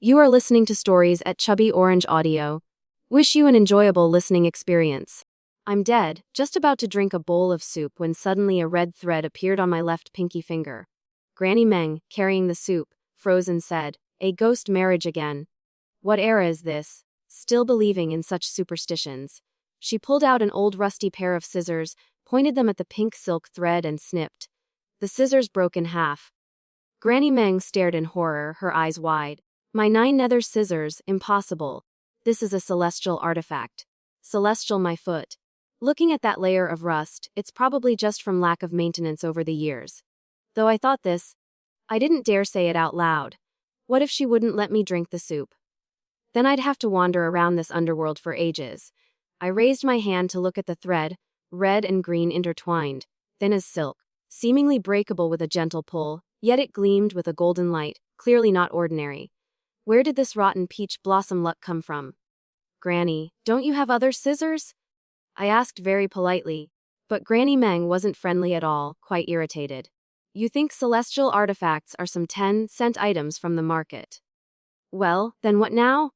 You are listening to stories at Chubby Orange Audio. Wish you an enjoyable listening experience. I'm dead, just about to drink a bowl of soup when suddenly a red thread appeared on my left pinky finger. Granny Meng, carrying the soup, froze and said, "A ghost marriage again. What era is this? Still believing in such superstitions." She pulled out an old rusty pair of scissors, pointed them at the pink silk thread and snipped. The scissors broke in half. Granny Meng stared in horror, her eyes wide. "My 9 nether scissors, impossible. This is a celestial artifact. Celestial my foot. Looking at that layer of rust, it's probably just from lack of maintenance over the years. Though I thought this, I didn't dare say it out loud. What if she wouldn't let me drink the soup? Then I'd have to wander around this underworld for ages." I raised my hand to look at the thread, red and green intertwined, thin as silk, seemingly breakable with a gentle pull, yet it gleamed with a golden light, clearly not ordinary. Where did this rotten peach blossom luck come from? "Granny, don't you have other scissors?" I asked very politely, but Granny Meng wasn't friendly at all, quite irritated. "You think celestial artifacts are some 10-cent items from the market? Well, then what now?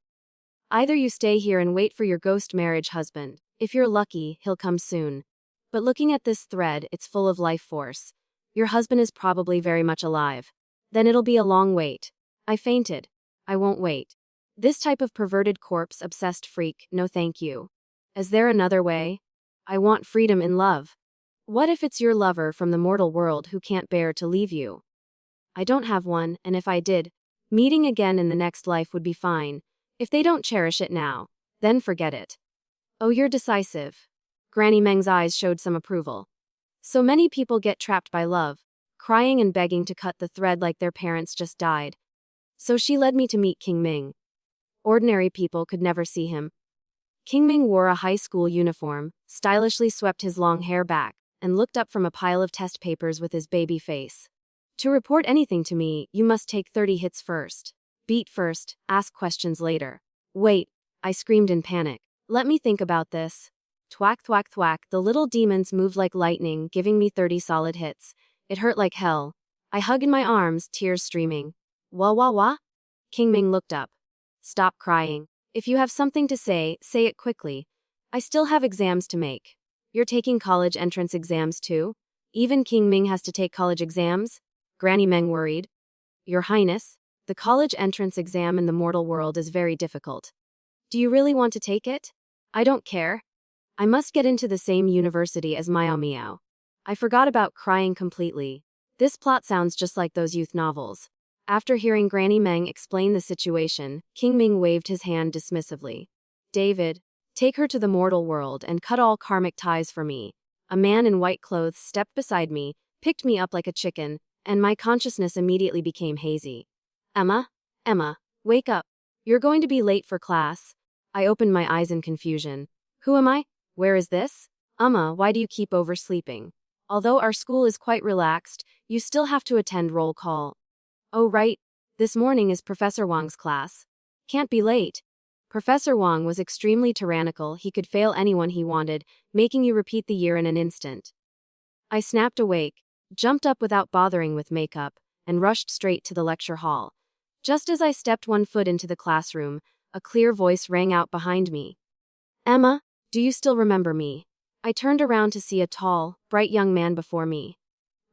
Either you stay here and wait for your ghost marriage husband. If you're lucky, he'll come soon. But looking at this thread, it's full of life force. Your husband is probably very much alive. Then it'll be a long wait." I fainted. I won't wait. This type of perverted corpse-obsessed freak, no thank you. Is there another way? I want freedom in love. What if it's your lover from the mortal world who can't bear to leave you? I don't have one, and if I did, meeting again in the next life would be fine. If they don't cherish it now, then forget it. "Oh, you're decisive." Granny Meng's eyes showed some approval. "So many people get trapped by love, crying and begging to cut the thread like their parents just died. So she led me to meet King Ming. Ordinary people could never see him. King Ming wore a high school uniform, stylishly swept his long hair back, and looked up from a pile of test papers with his baby face. To report anything to me, you must take 30 hits first. Beat first, ask questions later. Wait, I screamed in panic. Let me think about this. Thwack thwack thwack, the little demons moved like lightning, giving me 30 solid hits. It hurt like hell. I hugged in my arms, tears streaming. Wah wah wah? King Ming looked up. "Stop crying. If you have something to say it quickly. I still have exams to make." "You're taking college entrance exams too? Even King Ming has to take college exams?" Granny Meng worried. "Your Highness, the college entrance exam in the mortal world is very difficult. Do you really want to take it?" "I don't care. I must get into the same university as Miao Miao." I forgot about crying completely. This plot sounds just like those youth novels. After hearing Granny Meng explain the situation, King Ming waved his hand dismissively. "David, take her to the mortal world and cut all karmic ties for me." A man in white clothes stepped beside me, picked me up like a chicken, and my consciousness immediately became hazy. Emma, wake up. You're going to be late for class." I opened my eyes in confusion. "Who am I? Where is this?" Why do you keep oversleeping? Although our school is quite relaxed, you still have to attend roll call." "Oh right, this morning is Professor Wang's class. Can't be late." Professor Wang was extremely tyrannical, he could fail anyone he wanted, making you repeat the year in an instant. I snapped awake, jumped up without bothering with makeup, and rushed straight to the lecture hall. Just as I stepped one foot into the classroom, a clear voice rang out behind me. "Emma, do you still remember me?" I turned around to see a tall, bright young man before me.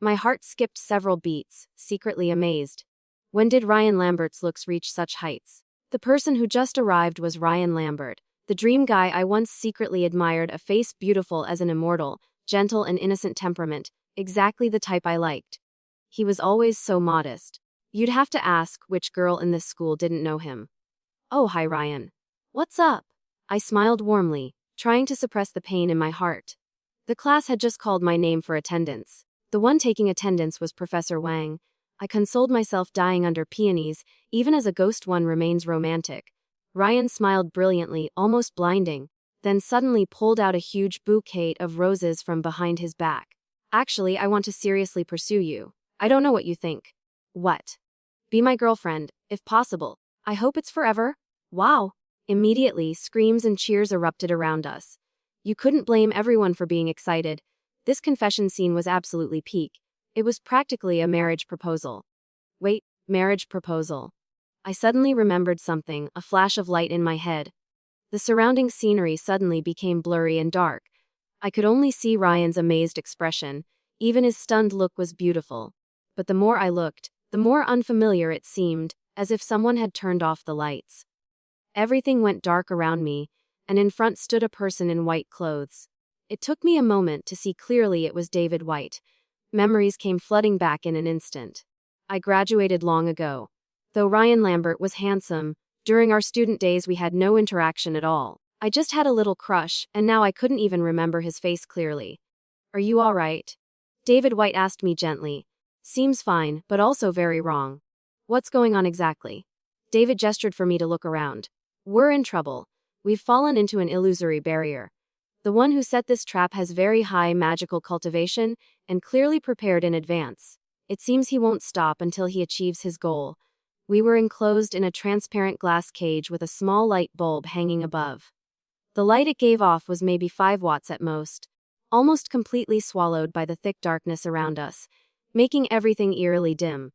My heart skipped several beats, secretly amazed. When did Ryan Lambert's looks reach such heights? The person who just arrived was Ryan Lambert, the dream guy I once secretly admired, a face beautiful as an immortal, gentle and innocent temperament, exactly the type I liked. He was always so modest. You'd have to ask which girl in this school didn't know him. "Oh, hi Ryan. What's up?" I smiled warmly, trying to suppress the pain in my heart. The class had just called my name for attendance. The one taking attendance was Professor Wang. I consoled myself dying under peonies, even as a ghost one remains romantic. Ryan smiled brilliantly, almost blinding, then suddenly pulled out a huge bouquet of roses from behind his back. "Actually, I want to seriously pursue you. I don't know what you think." "What?" "Be my girlfriend, if possible. I hope it's forever." "Wow." Immediately, screams and cheers erupted around us. You couldn't blame everyone for being excited. This confession scene was absolutely peak. It was practically a marriage proposal. Wait, marriage proposal? I suddenly remembered something, a flash of light in my head. The surrounding scenery suddenly became blurry and dark. I could only see Ryan's amazed expression. Even his stunned look was beautiful. But the more I looked, the more unfamiliar it seemed, as if someone had turned off the lights. Everything went dark around me, and in front stood a person in white clothes. It took me a moment to see clearly it was David White. Memories came flooding back in an instant. I graduated long ago. Though Ryan Lambert was handsome, during our student days we had no interaction at all. I just had a little crush, and now I couldn't even remember his face clearly. "Are you all right?" David White asked me gently. "Seems fine, but also very wrong." "What's going on exactly?" David gestured for me to look around. "We're in trouble. We've fallen into an illusory barrier. The one who set this trap has very high magical cultivation and clearly prepared in advance. It seems he won't stop until he achieves his goal." We were enclosed in a transparent glass cage with a small light bulb hanging above. The light it gave off was maybe 5 watts at most, almost completely swallowed by the thick darkness around us, making everything eerily dim.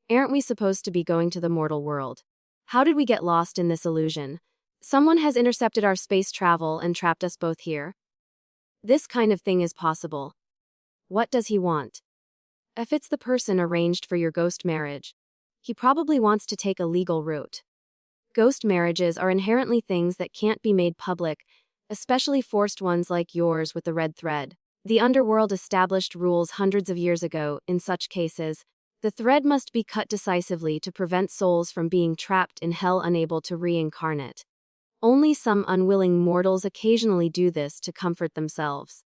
Aren't we supposed to be going to the mortal world? How did we get lost in this illusion? Someone has intercepted our space travel and trapped us both here? This kind of thing is possible. What does he want? If it's the person arranged for your ghost marriage, he probably wants to take a legal route. Ghost marriages are inherently things that can't be made public, especially forced ones like yours with the red thread. The Underworld established rules hundreds of years ago. In such cases, the thread must be cut decisively to prevent souls from being trapped in hell unable to reincarnate. Only some unwilling mortals occasionally do this to comfort themselves.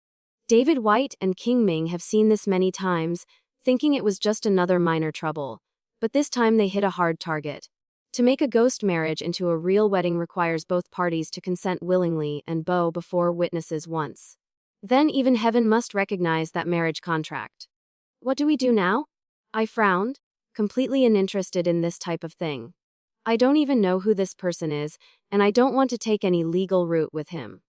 David White and King Ming have seen this many times, thinking it was just another minor trouble. But this time they hit a hard target. To make a ghost marriage into a real wedding requires both parties to consent willingly and bow before witnesses once. Then even heaven must recognize that marriage contract. What do we do now? I frowned, completely uninterested in this type of thing. I don't even know who this person is, and I don't want to take any legal route with him.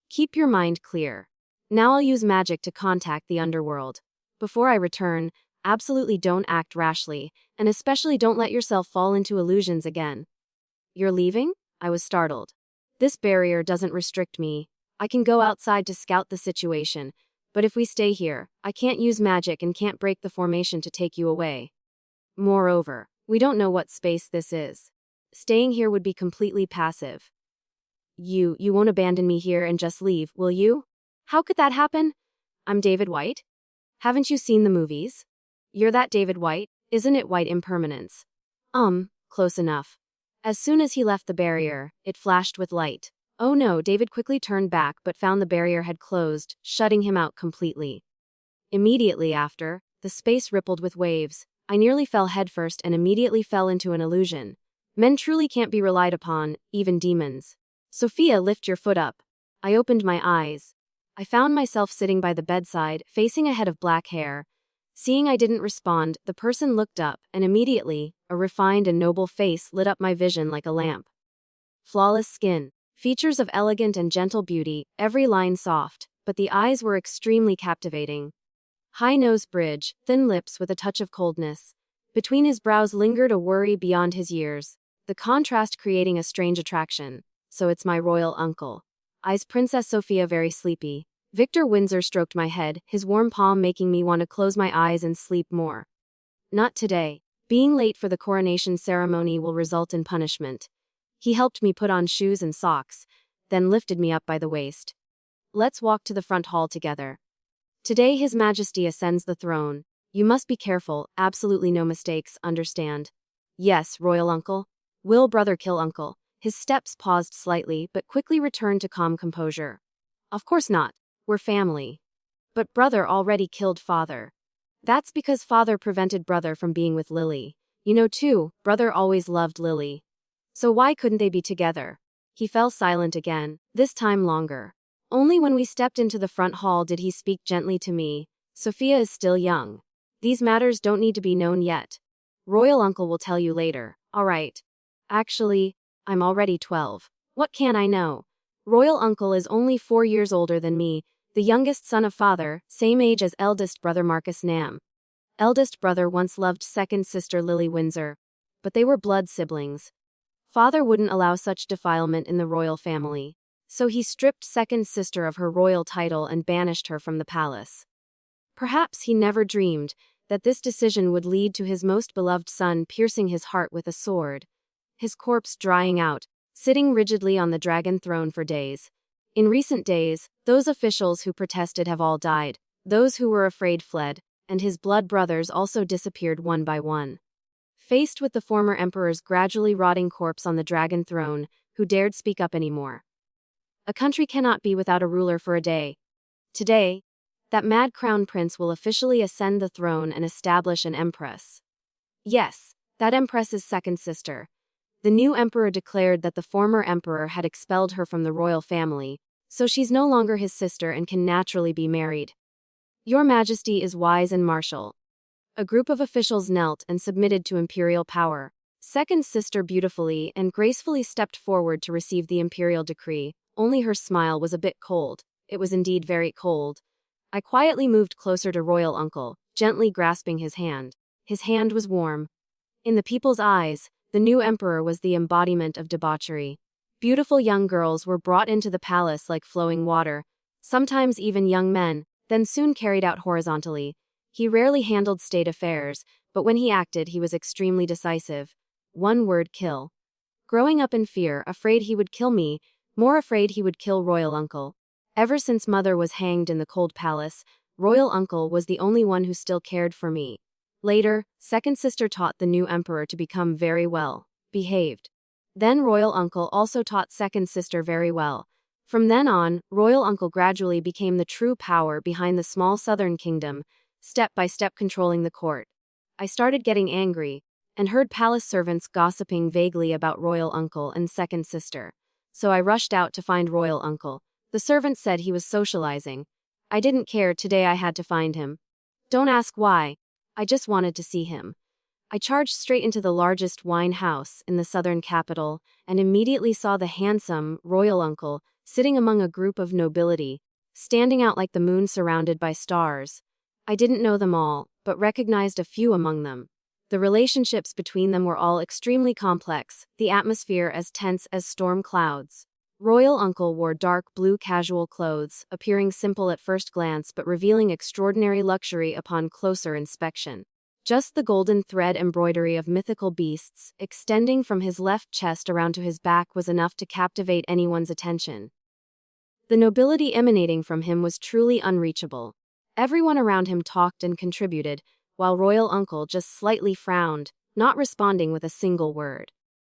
Keep your mind clear. Now I'll use magic to contact the Underworld. Before I return, absolutely don't act rashly, and especially don't let yourself fall into illusions again. You're leaving? I was startled. This barrier doesn't restrict me. I can go outside to scout the situation, but if we stay here, I can't use magic and can't break the formation to take you away. Moreover, we don't know what space this is. Staying here would be completely passive. You won't abandon me here and just leave, will you? How could that happen? I'm David White. Haven't you seen the movies? You're that David White, isn't it? White impermanence. Close enough. As soon as he left the barrier, it flashed with light. Oh no, David quickly turned back but found the barrier had closed, shutting him out completely. Immediately after, the space rippled with waves. I nearly fell headfirst and immediately fell into an illusion. Men truly can't be relied upon, even demons. Sophia, lift your foot up. I opened my eyes. I found myself sitting by the bedside, facing a head of black hair. Seeing I didn't respond, the person looked up, and immediately, a refined and noble face lit up my vision like a lamp. Flawless skin, features of elegant and gentle beauty, every line soft, but the eyes were extremely captivating. High nose bridge, thin lips with a touch of coldness. Between his brows lingered a worry beyond his years, the contrast creating a strange attraction. So it's my royal uncle. Eyes Princess Sophia, very sleepy. Victor Windsor stroked my head, his warm palm making me want to close my eyes and sleep more. Not today. Being late for the coronation ceremony will result in punishment. He helped me put on shoes and socks, then lifted me up by the waist. Let's walk to the front hall together. Today His Majesty ascends the throne. You must be careful, absolutely no mistakes, understand? Yes, royal uncle. Will brother kill uncle? His steps paused slightly but quickly returned to calm composure. Of course not. We're family. But brother already killed father. That's because father prevented brother from being with Lily. You know too, brother always loved Lily. So why couldn't they be together? He fell silent again, this time longer. Only when we stepped into the front hall did he speak gently to me. Sophia is still young. These matters don't need to be known yet. Royal uncle will tell you later, alright. Actually, I'm already 12. What can I know? Royal uncle is only 4 years older than me, the youngest son of father, same age as eldest brother Marcus Nam. Eldest brother once loved second sister Lily Windsor. but they were blood siblings. Father wouldn't allow such defilement in the royal family, so he stripped second sister of her royal title and banished her from the palace. Perhaps he never dreamed that this decision would lead to his most beloved son piercing his heart with a sword, his corpse drying out, sitting rigidly on the dragon throne for days. In recent days, those officials who protested have all died, those who were afraid fled, and his blood brothers also disappeared one by one. Faced with the former emperor's gradually rotting corpse on the dragon throne, who dared speak up anymore? A country cannot be without a ruler for a day. Today, that mad crown prince will officially ascend the throne and establish an empress. Yes, that empress is second sister. The new emperor declared that the former emperor had expelled her from the royal family, so she's no longer his sister and can naturally be married. Your Majesty is wise and martial. A group of officials knelt and submitted to imperial power. Second sister beautifully and gracefully stepped forward to receive the imperial decree, only her smile was a bit cold. It was indeed very cold. I quietly moved closer to royal uncle, gently grasping his hand. His hand was warm. In the people's eyes, the new emperor was the embodiment of debauchery. Beautiful young girls were brought into the palace like flowing water, sometimes even young men, then soon carried out horizontally. He rarely handled state affairs, but when he acted he was extremely decisive. One word: kill. Growing up in fear, afraid he would kill me, more afraid he would kill royal uncle. Ever since mother was hanged in the cold palace, royal uncle was the only one who still cared for me. Later, second sister taught the new emperor to become very well behaved. Then royal uncle also taught second sister very well. From then on, royal uncle gradually became the true power behind the small southern kingdom, step by step controlling the court. I started getting angry, and heard palace servants gossiping vaguely about royal uncle and second sister. So I rushed out to find royal uncle. The servant said he was socializing. I didn't care, today I had to find him. Don't ask why. I just wanted to see him. I charged straight into the largest wine house in the southern capital and immediately saw the handsome royal uncle sitting among a group of nobility, standing out like the moon surrounded by stars. I didn't know them all, but recognized a few among them. The relationships between them were all extremely complex, the atmosphere as tense as storm clouds. Royal uncle wore dark blue casual clothes, appearing simple at first glance but revealing extraordinary luxury upon closer inspection. Just the golden thread embroidery of mythical beasts, extending from his left chest around to his back, was enough to captivate anyone's attention. The nobility emanating from him was truly unreachable. Everyone around him talked and contributed, while royal uncle just slightly frowned, not responding with a single word.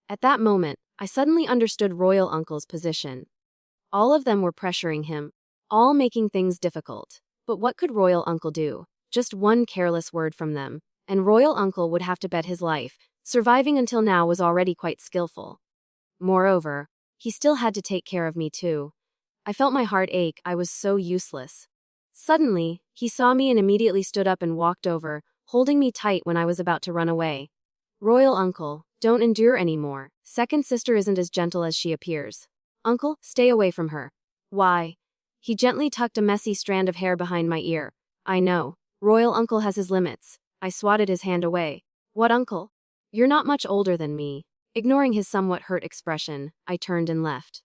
At that moment, I suddenly understood royal uncle's position. All of them were pressuring him, all making things difficult. But what could royal uncle do? Just one careless word from them, and royal uncle would have to bet his life. Surviving until now was already quite skillful. Moreover, he still had to take care of me too. I felt my heart ache, I was so useless. Suddenly, he saw me and immediately stood up and walked over, holding me tight when I was about to run away. Royal uncle, don't endure anymore. Second sister isn't as gentle as she appears. Uncle, stay away from her. Why? He gently tucked a messy strand of hair behind my ear. I know. Royal uncle has his limits. I swatted his hand away. What, uncle? You're not much older than me. Ignoring his somewhat hurt expression, I turned and left.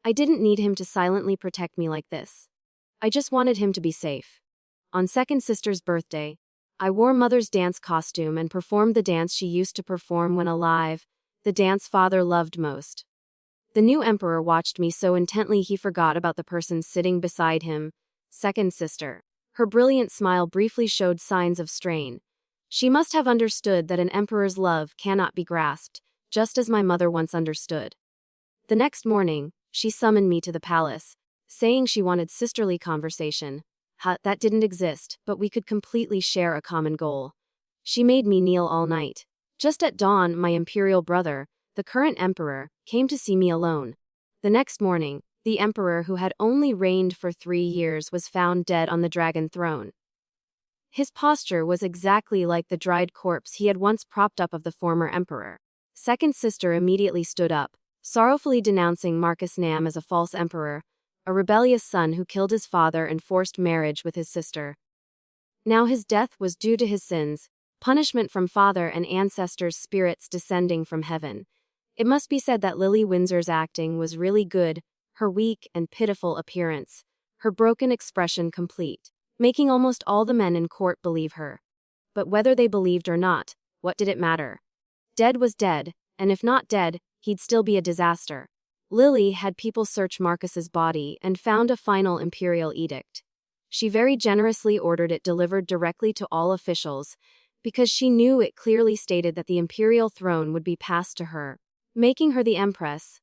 I didn't need him to silently protect me like this. I just wanted him to be safe. On second sister's birthday, I wore mother's dance costume and performed the dance she used to perform when alive, the dance father loved most. The new emperor watched me so intently he forgot about the person sitting beside him, second sister. Her brilliant smile briefly showed signs of strain. She must have understood that an emperor's love cannot be grasped, just as my mother once understood. The next morning, she summoned me to the palace, saying she wanted sisterly conversation. That didn't exist, but we could completely share a common goal. She made me kneel all night. Just at dawn, my imperial brother, the current emperor, came to see me alone. The next morning, the emperor who had only reigned for 3 years was found dead on the dragon throne. His posture was exactly like the dried corpse he had once propped up of the former emperor. Second sister immediately stood up, sorrowfully denouncing Marcus Nam as a false emperor, a rebellious son who killed his father and forced marriage with his sister. Now his death was due to his sins, punishment from father and ancestors' spirits descending from heaven. It must be said that Lily Windsor's acting was really good, her weak and pitiful appearance, her broken expression complete, making almost all the men in court believe her. But whether they believed or not, what did it matter? Dead was dead, and if not dead, he'd still be a disaster. Lily had people search Marcus's body and found a final imperial edict. She very generously ordered it delivered directly to all officials, because she knew it clearly stated that the imperial throne would be passed to her, making her the empress.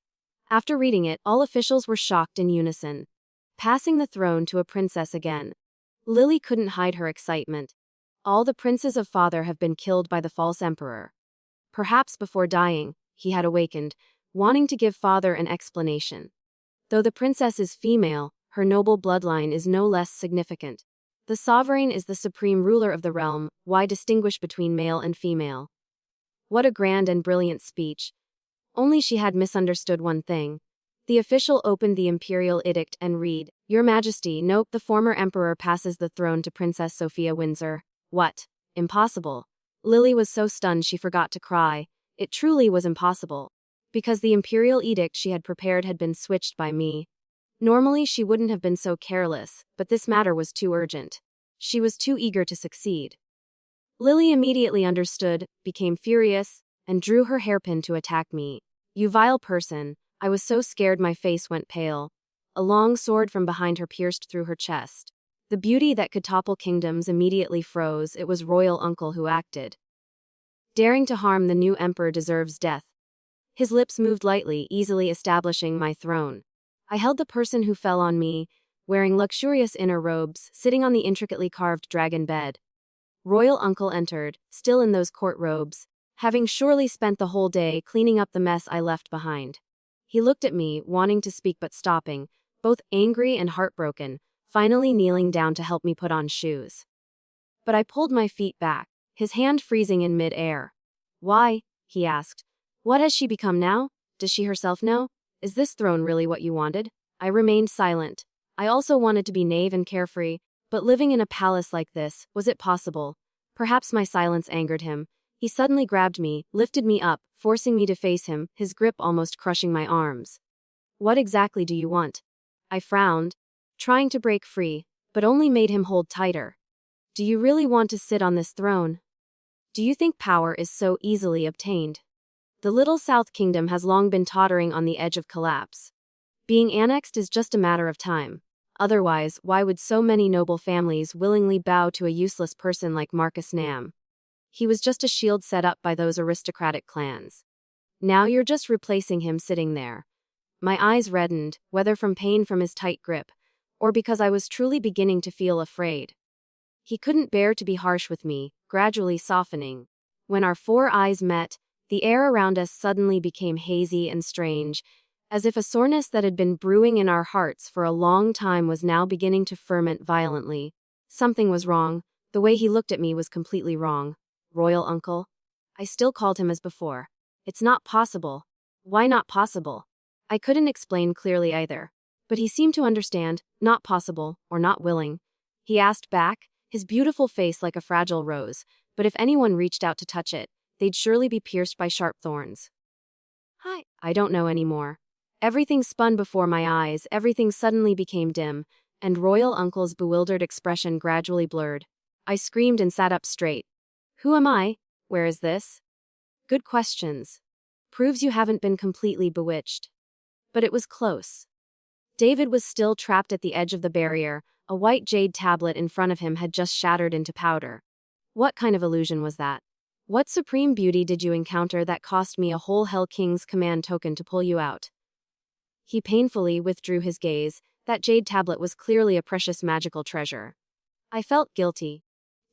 After reading it, all officials were shocked in unison. Passing the throne to a princess again. Lily couldn't hide her excitement. All the princes of father have been killed by the false emperor. Perhaps before dying, he had awakened, wanting to give father an explanation. Though the princess is female, her noble bloodline is no less significant. The sovereign is the supreme ruler of the realm, why distinguish between male and female? What a grand and brilliant speech. Only she had misunderstood one thing. The official opened the imperial edict and read, "Your Majesty, note the former emperor passes the throne to Princess Sophia Windsor." What? Impossible. Lily was so stunned she forgot to cry. It truly was impossible. Because the imperial edict she had prepared had been switched by me. Normally she wouldn't have been so careless, but this matter was too urgent. She was too eager to succeed. Lily immediately understood, became furious, and drew her hairpin to attack me. "You vile person." I was so scared my face went pale. A long sword from behind her pierced through her chest. The beauty that could topple kingdoms immediately froze. It was royal uncle who acted. Daring to harm the new emperor deserves death. His lips moved lightly, easily establishing my throne. I held the person who fell on me, wearing luxurious inner robes, sitting on the intricately carved dragon bed. Royal uncle entered, still in those court robes, having surely spent the whole day cleaning up the mess I left behind. He looked at me, wanting to speak but stopping, both angry and heartbroken, finally kneeling down to help me put on shoes. But I pulled my feet back, his hand freezing in mid-air. "Why?" he asked. "What has she become now? Does she herself know? Is this throne really what you wanted?" I remained silent. I also wanted to be naive and carefree, but living in a palace like this, was it possible? Perhaps my silence angered him. He suddenly grabbed me, lifted me up, forcing me to face him, his grip almost crushing my arms. "What exactly do you want?" I frowned, trying to break free, but only made him hold tighter. "Do you really want to sit on this throne? Do you think power is so easily obtained? The little South Kingdom has long been tottering on the edge of collapse. Being annexed is just a matter of time. Otherwise, why would so many noble families willingly bow to a useless person like Marcus Nam? He was just a shield set up by those aristocratic clans. Now you're just replacing him sitting there." My eyes reddened, whether from pain from his tight grip, or because I was truly beginning to feel afraid. He couldn't bear to be harsh with me, gradually softening. When our four eyes met, the air around us suddenly became hazy and strange, as if a soreness that had been brewing in our hearts for a long time was now beginning to ferment violently. Something was wrong. The way he looked at me was completely wrong. "Royal uncle?" I still called him as before. "It's not possible." "Why not possible?" I couldn't explain clearly either. But he seemed to understand, not possible, or not willing. He asked back, his beautiful face like a fragile rose, but if anyone reached out to touch it, they'd surely be pierced by sharp thorns. I don't know anymore. Everything spun before my eyes, everything suddenly became dim, and Royal Uncle's bewildered expression gradually blurred. I screamed and sat up straight. "Who am I? Where is this?" Good questions. Proves you haven't been completely bewitched. But it was close. David was still trapped at the edge of the barrier. A white jade tablet in front of him had just shattered into powder. What kind of illusion was that? What supreme beauty did you encounter that cost me a whole Hell King's command token to pull you out? He painfully withdrew his gaze. That jade tablet was clearly a precious magical treasure. I felt guilty.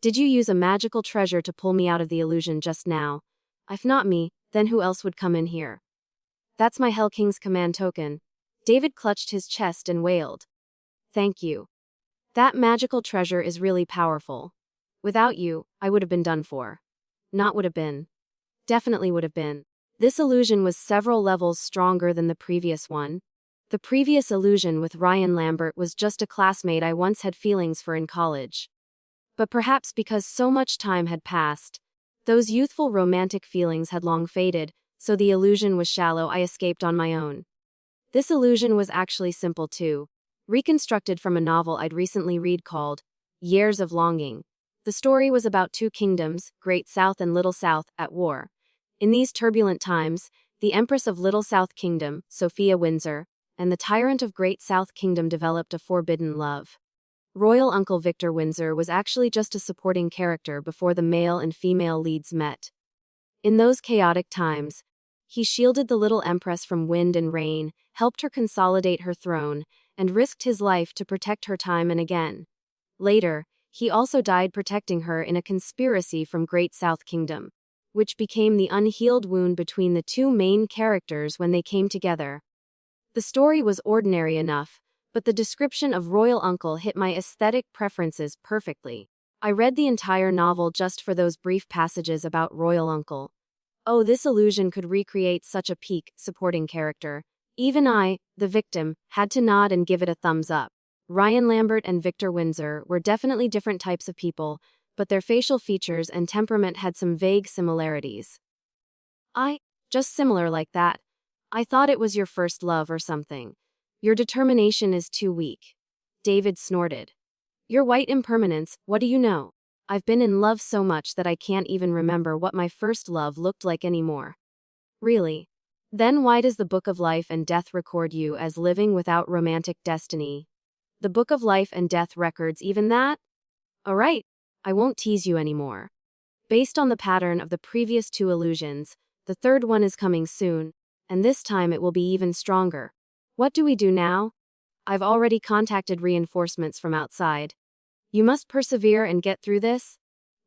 Did you use a magical treasure to pull me out of the illusion just now? If not me, then who else would come in here? That's my Hell King's command token. David clutched his chest and wailed. Thank you. That magical treasure is really powerful. Without you, I would have been done for. Not would have been. Definitely would have been. This illusion was several levels stronger than the previous one. The previous illusion with Ryan Lambert was just a classmate I once had feelings for in college. But perhaps because so much time had passed, Those youthful romantic feelings had long faded, so the illusion was shallow. I escaped on my own. This illusion was actually simple too, reconstructed from a novel I'd recently read called Years of Longing. The story was about two kingdoms, Great South and Little South, at war. In these turbulent times, the Empress of Little South Kingdom, Sophia Windsor, and the tyrant of Great South Kingdom developed a forbidden love. Royal Uncle Victor Windsor was actually just a supporting character before the male and female leads met. In those chaotic times, he shielded the little empress from wind and rain, helped her consolidate her throne, and risked his life to protect her time and again. Later, he also died protecting her in a conspiracy from Great South Kingdom, which became the unhealed wound between the two main characters when they came together. The story was ordinary enough, but the description of Royal Uncle hit my aesthetic preferences perfectly. I read the entire novel just for those brief passages about Royal Uncle. Oh, this illusion could recreate such a peak, supporting character. Even I, the victim, had to nod and give it a thumbs up. Ryan Lambert and Victor Windsor were definitely different types of people, but their facial features and temperament had some vague similarities. Just similar like that. I thought it was your first love or something. Your determination is too weak. David snorted. Your white impermanence, what do you know? I've been in love so much that I can't even remember what my first love looked like anymore. Really? Then why does the Book of Life and Death record you as living without romantic destiny? The Book of Life and Death records even that? Alright, I won't tease you anymore. Based on the pattern of the previous two illusions, the third one is coming soon, and this time it will be even stronger. What do we do now? I've already contacted reinforcements from outside. You must persevere and get through this.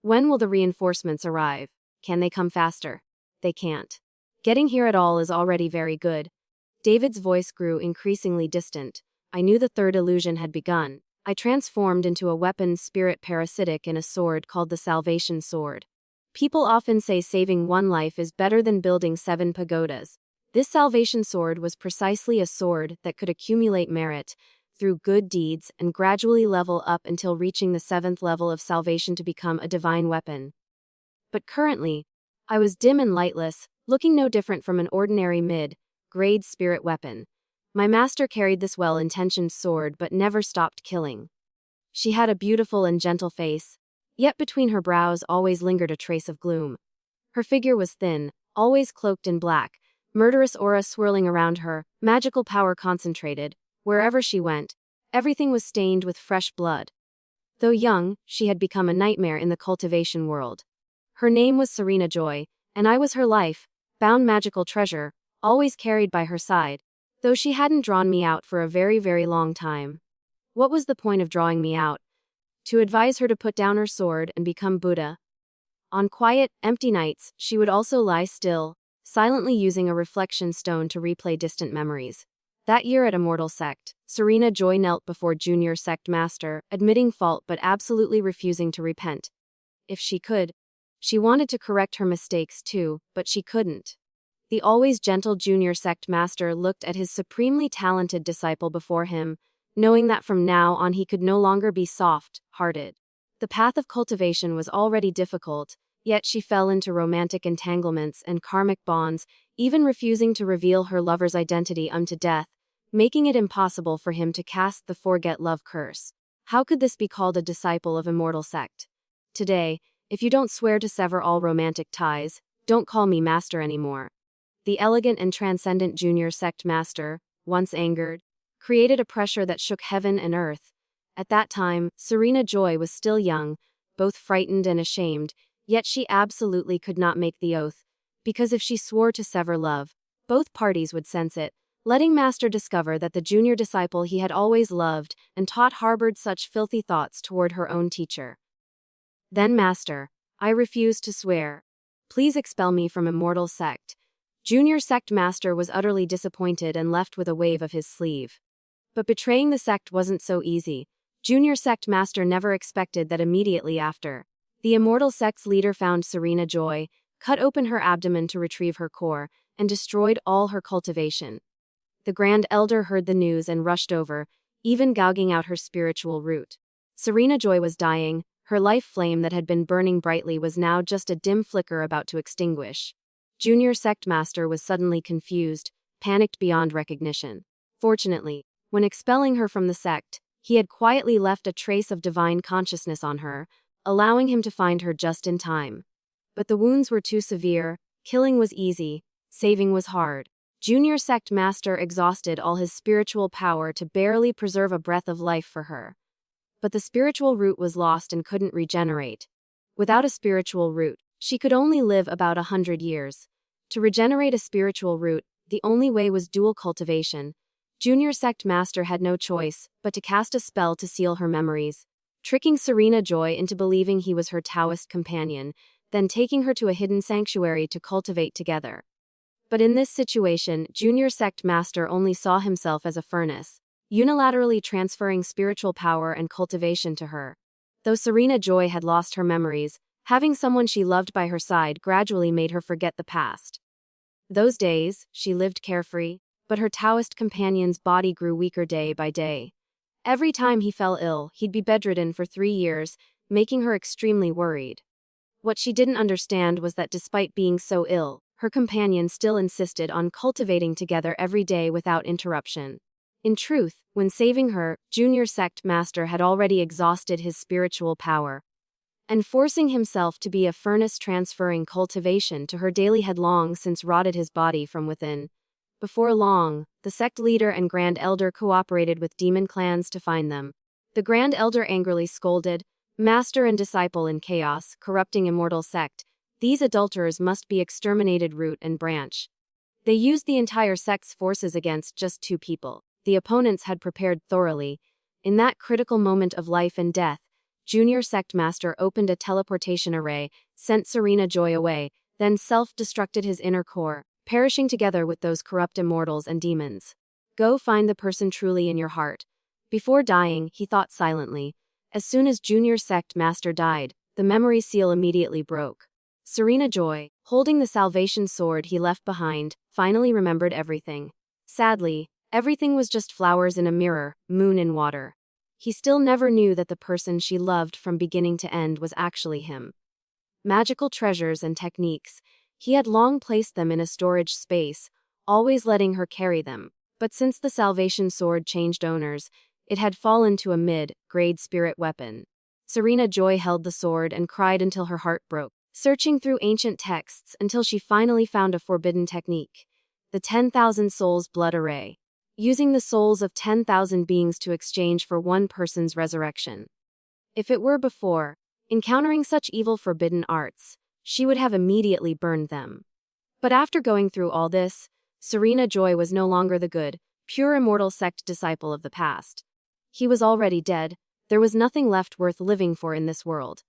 When will the reinforcements arrive? Can they come faster? They can't. Getting here at all is already very good. David's voice grew increasingly distant. I knew the third illusion had begun. I transformed into a weapon spirit parasitic in a sword called the Salvation Sword. People often say saving one life is better than building 7 pagodas. This Salvation Sword was precisely a sword that could accumulate merit through good deeds and gradually level up until reaching the 7th level of salvation to become a divine weapon. But currently, I was dim and lightless, looking no different from an ordinary mid-grade spirit weapon. My master carried this well-intentioned sword but never stopped killing. She had a beautiful and gentle face, yet between her brows always lingered a trace of gloom. Her figure was thin, always cloaked in black, murderous aura swirling around her, magical power concentrated. Wherever she went, everything was stained with fresh blood. Though young, she had become a nightmare in the cultivation world. Her name was Serena Joy, and I was her life, bound magical treasure, always carried by her side, though she hadn't drawn me out for a very, very long time. What was the point of drawing me out? To advise her to put down her sword and become Buddha. On quiet, empty nights, she would also lie still, silently using a reflection stone to replay distant memories. That year at Immortal Sect, Serena Joy knelt before Junior Sect Master, admitting fault but absolutely refusing to repent. If she could. She wanted to correct her mistakes too, but she couldn't. The always gentle Junior Sect Master looked at his supremely talented disciple before him, knowing that from now on he could no longer be soft-hearted. The path of cultivation was already difficult, yet she fell into romantic entanglements and karmic bonds, even refusing to reveal her lover's identity unto death, making it impossible for him to cast the forget love curse. How could this be called a disciple of Immortal Sect? Today, if you don't swear to sever all romantic ties, don't call me master anymore. The elegant and transcendent Junior Sect Master, once angered, created a pressure that shook heaven and earth. At that time, Serena Joy was still young, both frightened and ashamed, yet she absolutely could not make the oath, because if she swore to sever love, both parties would sense it, letting Master discover that the junior disciple he had always loved and taught harbored such filthy thoughts toward her own teacher. Then Master, I refuse to swear. Please expel me from Immortal Sect. Junior Sect Master was utterly disappointed and left with a wave of his sleeve. But betraying the sect wasn't so easy. Junior Sect Master never expected that immediately after. The Immortal Sect's leader found Serena Joy, cut open her abdomen to retrieve her core, and destroyed all her cultivation. The Grand Elder heard the news and rushed over, even gouging out her spiritual root. Serena Joy was dying, Her life flame that had been burning brightly was now just a dim flicker about to extinguish. Junior Sect Master was suddenly confused, panicked beyond recognition. Fortunately, when expelling her from the sect, he had quietly left a trace of divine consciousness on her, allowing him to find her just in time. But the wounds were too severe, killing was easy, saving was hard. Junior Sect Master exhausted all his spiritual power to barely preserve a breath of life for her. But the spiritual root was lost and couldn't regenerate. Without a spiritual root, she could only live about 100 years. To regenerate a spiritual root, the only way was dual cultivation. Junior Sect Master had no choice but to cast a spell to seal her memories, tricking Serena Joy into believing he was her Taoist companion, then taking her to a hidden sanctuary to cultivate together. But in this situation, Junior Sect Master only saw himself as a furnace, unilaterally transferring spiritual power and cultivation to her. Though Serena Joy had lost her memories, having someone she loved by her side gradually made her forget the past. Those days, she lived carefree, but her Taoist companion's body grew weaker day by day. Every time he fell ill, he'd be bedridden for 3 years, making her extremely worried. What she didn't understand was that despite being so ill, her companion still insisted on cultivating together every day without interruption. In truth, when saving her, Junior Sect Master had already exhausted his spiritual power, and forcing himself to be a furnace transferring cultivation to her daily had long since rotted his body from within. Before long, the sect leader and Grand Elder cooperated with demon clans to find them. The Grand Elder angrily scolded, "Master and disciple in chaos, corrupting immortal sect. These adulterers must be exterminated root and branch." They used the entire sect's forces against just 2 people. The opponents had prepared thoroughly. In that critical moment of life and death, Junior Sect Master opened a teleportation array, sent Serena Joy away, then self-destructed his inner core, perishing together with those corrupt immortals and demons. Go find the person truly in your heart. Before dying, he thought silently. As soon as Junior Sect Master died, the memory seal immediately broke. Serena Joy, holding the salvation sword he left behind, finally remembered everything. Sadly, everything was just flowers in a mirror, moon in water. He still never knew that the person she loved from beginning to end was actually him. Magical treasures and techniques, he had long placed them in a storage space, always letting her carry them. But since the salvation sword changed owners, it had fallen to a mid-grade spirit weapon. Serena Joy held the sword and cried until her heart broke, searching through ancient texts until she finally found a forbidden technique, the 10,000 Souls Blood Array, using the souls of 10,000 beings to exchange for one person's resurrection. If it were before, encountering such evil forbidden arts, she would have immediately burned them. But after going through all this, Serena Joy was no longer the good, pure immortal sect disciple of the past. He was already dead. There was nothing left worth living for in this world.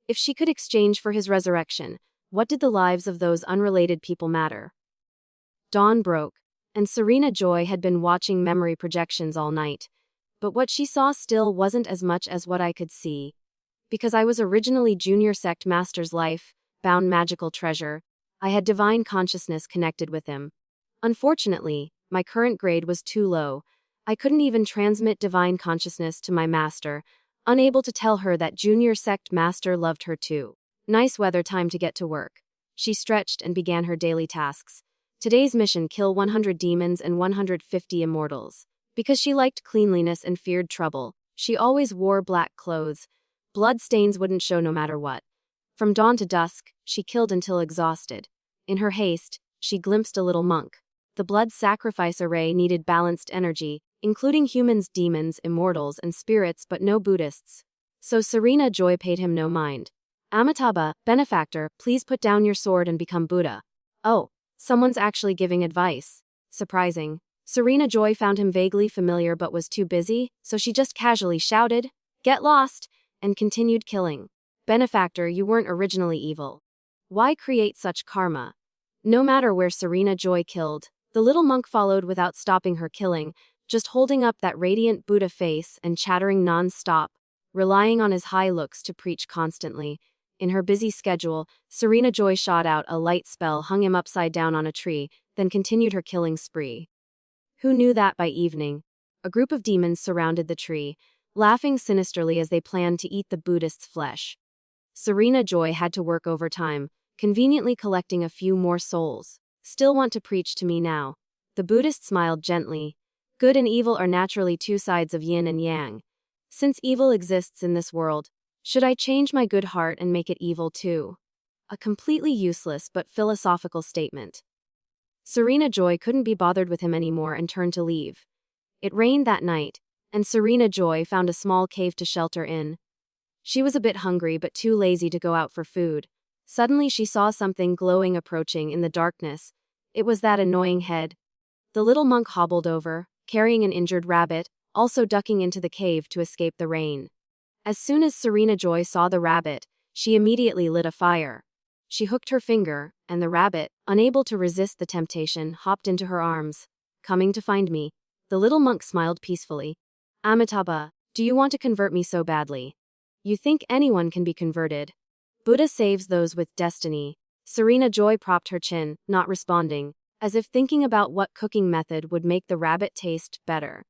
If she could exchange for his resurrection, what did the lives of those unrelated people matter? Dawn broke, and Serena Joy had been watching memory projections all night. But what she saw still wasn't as much as what I could see. Because I was originally Junior Sect Master's life-bound magical treasure, I had divine consciousness connected with him. Unfortunately, my current grade was too low. I couldn't even transmit divine consciousness to my master, unable to tell her that Junior Sect Master loved her too. Nice weather, time to get to work. She stretched and began her daily tasks. Today's mission: kill 100 demons and 150 immortals. Because she liked cleanliness and feared trouble, she always wore black clothes. Blood stains wouldn't show no matter what. From dawn to dusk, she killed until exhausted. In her haste, she glimpsed a little monk. The blood sacrifice array needed balanced energy, including humans, demons, immortals, and spirits, but no Buddhists. So Serena Joy paid him no mind. "Amitabha, benefactor, please put down your sword and become Buddha." Oh, someone's actually giving advice. Surprising. Serena Joy found him vaguely familiar but was too busy, so she just casually shouted, "Get lost!" and continued killing. "Benefactor, you weren't originally evil. Why create such karma?" No matter where Serena Joy killed, the little monk followed without stopping her killing, just holding up that radiant Buddha face and chattering non-stop, relying on his high looks to preach constantly. In her busy schedule, Serena Joy shot out a light spell, hung him upside down on a tree, then continued her killing spree. Who knew that by evening, a group of demons surrounded the tree, laughing sinisterly as they planned to eat the Buddhist's flesh. Serena Joy had to work overtime, conveniently collecting a few more souls. Still want to preach to me now? The Buddhist smiled gently. Good and evil are naturally two sides of yin and yang. Since evil exists in this world, should I change my good heart and make it evil too? A completely useless but philosophical statement. Serena Joy couldn't be bothered with him anymore and turned to leave. It rained that night, and Serena Joy found a small cave to shelter in. She was a bit hungry but too lazy to go out for food. Suddenly she saw something glowing approaching in the darkness. It was that annoying head. The little monk hobbled over, carrying an injured rabbit, also ducking into the cave to escape the rain. As soon as Serena Joy saw the rabbit, she immediately lit a fire. She hooked her finger, and the rabbit, unable to resist the temptation, hopped into her arms. Coming to find me. The little monk smiled peacefully. Amitabha, do you want to convert me so badly? You think anyone can be converted? Buddha saves those with destiny. Serena Joy propped her chin, not responding, as if thinking about what cooking method would make the rabbit taste better.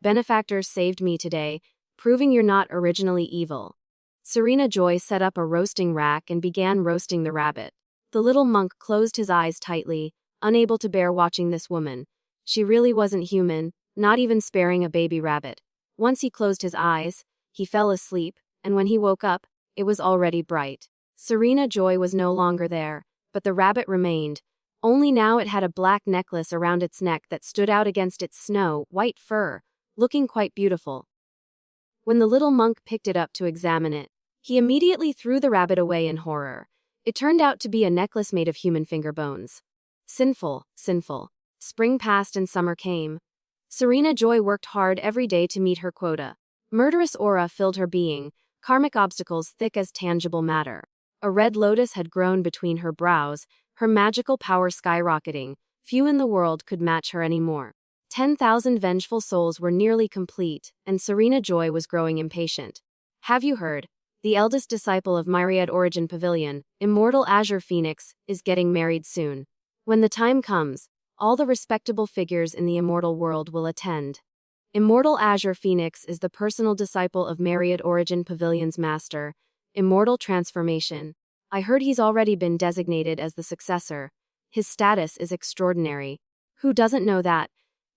Benefactors saved me today, proving you're not originally evil. Serena Joy set up a roasting rack and began roasting the rabbit. The little monk closed his eyes tightly, unable to bear watching this woman. She really wasn't human, not even sparing a baby rabbit. Once he closed his eyes, he fell asleep, and when he woke up, it was already bright. Serena Joy was no longer there, but the rabbit remained. Only now it had a black necklace around its neck that stood out against its snow-white fur, looking quite beautiful. When the little monk picked it up to examine it, he immediately threw the rabbit away in horror. It turned out to be a necklace made of human finger bones. Sinful, sinful. Spring passed and summer came. Serena Joy worked hard every day to meet her quota. Murderous aura filled her being, karmic obstacles thick as tangible matter. A red lotus had grown between her brows, her magical power skyrocketing. Few in the world could match her anymore. 10,000 vengeful souls were nearly complete, and Serena Joy was growing impatient. Have you heard? The eldest disciple of Myriad Origin Pavilion, Immortal Azure Phoenix, is getting married soon. When the time comes, all the respectable figures in the immortal world will attend. Immortal Azure Phoenix is the personal disciple of Myriad Origin Pavilion's master, Immortal Transformation. I heard he's already been designated as the successor. His status is extraordinary. Who doesn't know that?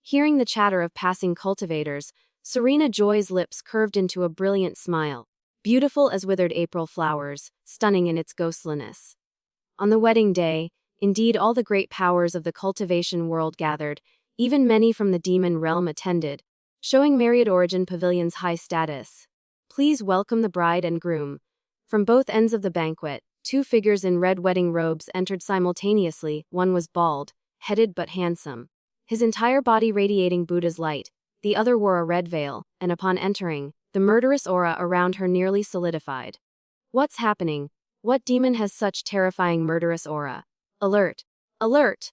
Hearing the chatter of passing cultivators, Serena Joy's lips curved into a brilliant smile. Beautiful as withered April flowers, stunning in its ghostliness. On the wedding day, indeed all the great powers of the cultivation world gathered, even many from the demon realm attended, showing Myriad Origin Pavilion's high status. Please welcome the bride and groom. From both ends of the banquet, two figures in red wedding robes entered simultaneously. One was bald, headed but handsome, his entire body radiating Buddha's light. The other wore a red veil, and upon entering, the murderous aura around her nearly solidified. What's happening? What demon has such terrifying murderous aura? Alert! Alert!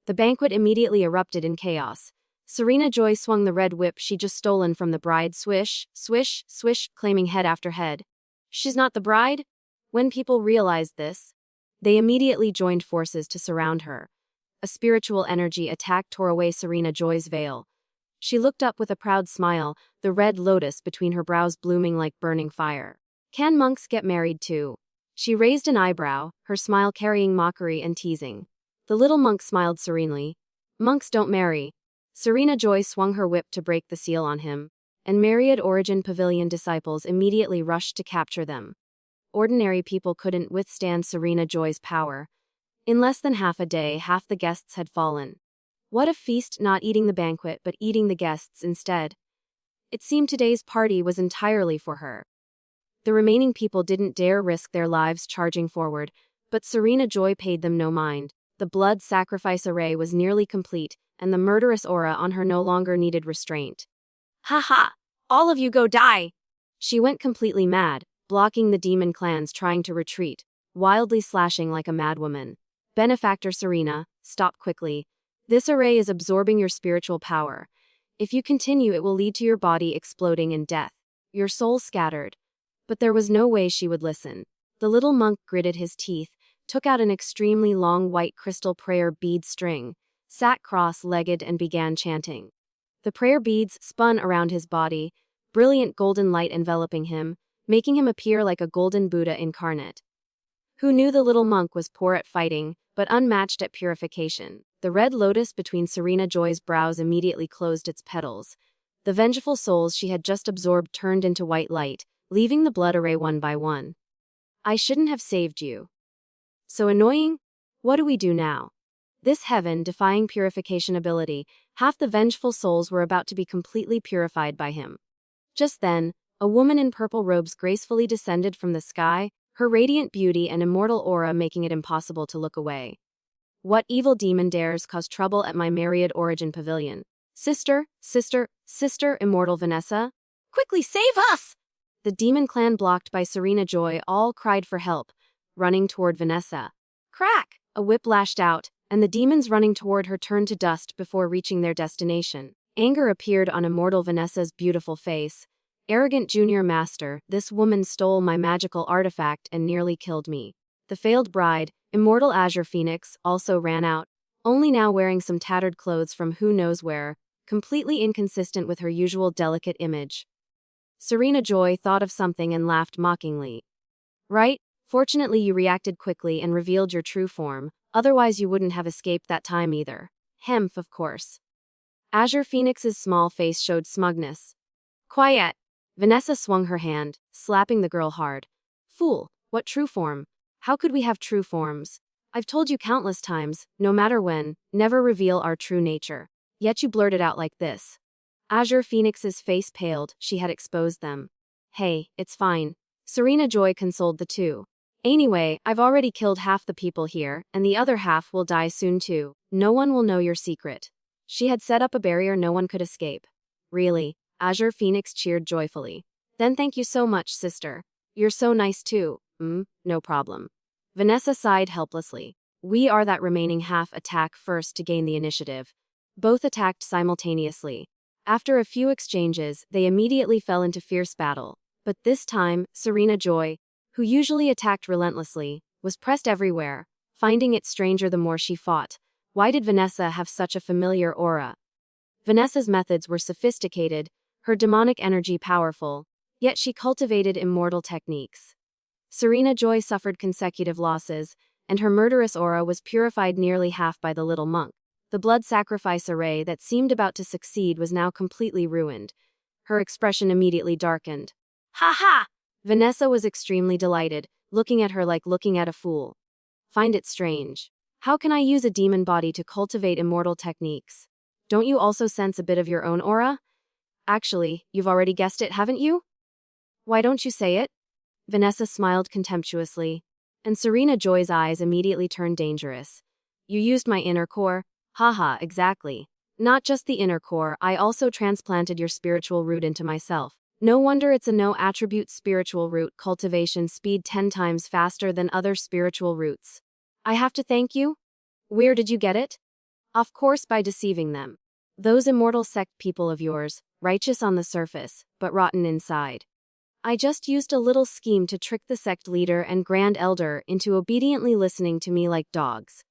The banquet immediately erupted in chaos. Serena Joy swung the red whip she'd just stolen from the bride, swish, swish, swish, claiming head after head. She's not the bride? When people realized this, they immediately joined forces to surround her. A spiritual energy attack tore away Serena Joy's veil. She looked up with a proud smile, the red lotus between her brows blooming like burning fire. Can monks get married too? She raised an eyebrow, her smile carrying mockery and teasing. The little monk smiled serenely. Monks don't marry. Serena Joy swung her whip to break the seal on him, and Myriad Origin Pavilion disciples immediately rushed to capture them. Ordinary people couldn't withstand Serena Joy's power. In less than half a day, half the guests had fallen. What a feast, not eating the banquet but eating the guests instead. It seemed today's party was entirely for her. The remaining people didn't dare risk their lives charging forward, but Serena Joy paid them no mind. The blood sacrifice array was nearly complete, and the murderous aura on her no longer needed restraint. Ha ha! All of you go die! She went completely mad, blocking the demon clans trying to retreat, wildly slashing like a madwoman. Benefactor Serena, stop quickly. This array is absorbing your spiritual power. If you continue, it will lead to your body exploding in death, your soul scattered. But there was no way she would listen. The little monk gritted his teeth, took out an extremely long white crystal prayer bead string, sat cross-legged and began chanting. The prayer beads spun around his body, brilliant golden light enveloping him, making him appear like a golden Buddha incarnate. Who knew the little monk was poor at fighting, but unmatched at purification? The red lotus between Serena Joy's brows immediately closed its petals. The vengeful souls she had just absorbed turned into white light, leaving the blood array one by one. I shouldn't have saved you. So annoying? What do we do now? This heaven-defying purification ability, half the vengeful souls were about to be completely purified by him. Just then, a woman in purple robes gracefully descended from the sky, her radiant beauty and immortal aura making it impossible to look away. What evil demon dares cause trouble at my myriad origin pavilion? Sister, sister, sister, immortal Vanessa? Quickly save us! The demon clan blocked by Serena Joy all cried for help, running toward Vanessa. Crack! A whip lashed out, and the demons running toward her turned to dust before reaching their destination. Anger appeared on immortal Vanessa's beautiful face. Arrogant junior master, this woman stole my magical artifact and nearly killed me. The failed bride, immortal Azure Phoenix, also ran out, only now wearing some tattered clothes from who knows where, completely inconsistent with her usual delicate image. Serena Joy thought of something and laughed mockingly. Right? Fortunately you reacted quickly and revealed your true form, otherwise you wouldn't have escaped that time either. Hemph, of course. Azure Phoenix's small face showed smugness. Quiet! Vanessa swung her hand, slapping the girl hard. Fool, what true form? How could we have true forms? I've told you countless times, no matter when, never reveal our true nature. Yet you blurted out like this. Azure Phoenix's face paled, she had exposed them. Hey, it's fine. Serena Joy consoled the two. Anyway, I've already killed half the people here, and the other half will die soon too. No one will know your secret. She had set up a barrier no one could escape. Really? Azure Phoenix cheered joyfully. Then thank you so much, sister. You're so nice too. No problem. Vanessa sighed helplessly. We are that remaining half attack first to gain the initiative. Both attacked simultaneously. After a few exchanges, they immediately fell into fierce battle. But this time, Serena Joy, who usually attacked relentlessly, was pressed everywhere, finding it stranger the more she fought. Why did Vanessa have such a familiar aura? Vanessa's methods were sophisticated, her demonic energy powerful, yet she cultivated immortal techniques. Serena Joy suffered consecutive losses, and her murderous aura was purified nearly half by the little monk. The blood sacrifice array that seemed about to succeed was now completely ruined. Her expression immediately darkened. Ha ha! Vanessa was extremely delighted, looking at her like looking at a fool. Find it strange. How can I use a demon body to cultivate immortal techniques? Don't you also sense a bit of your own aura? Actually, you've already guessed it, haven't you? Why don't you say it? Vanessa smiled contemptuously, and Serena Joy's eyes immediately turned dangerous. You used my inner core? Haha, exactly. Not just the inner core, I also transplanted your spiritual root into myself. No wonder it's a no-attribute spiritual root cultivation speed 10 times faster than other spiritual roots. I have to thank you? Where did you get it? Of course by deceiving them. Those immortal sect people of yours, righteous on the surface, but rotten inside. I just used a little scheme to trick the sect leader and grand elder into obediently listening to me like dogs.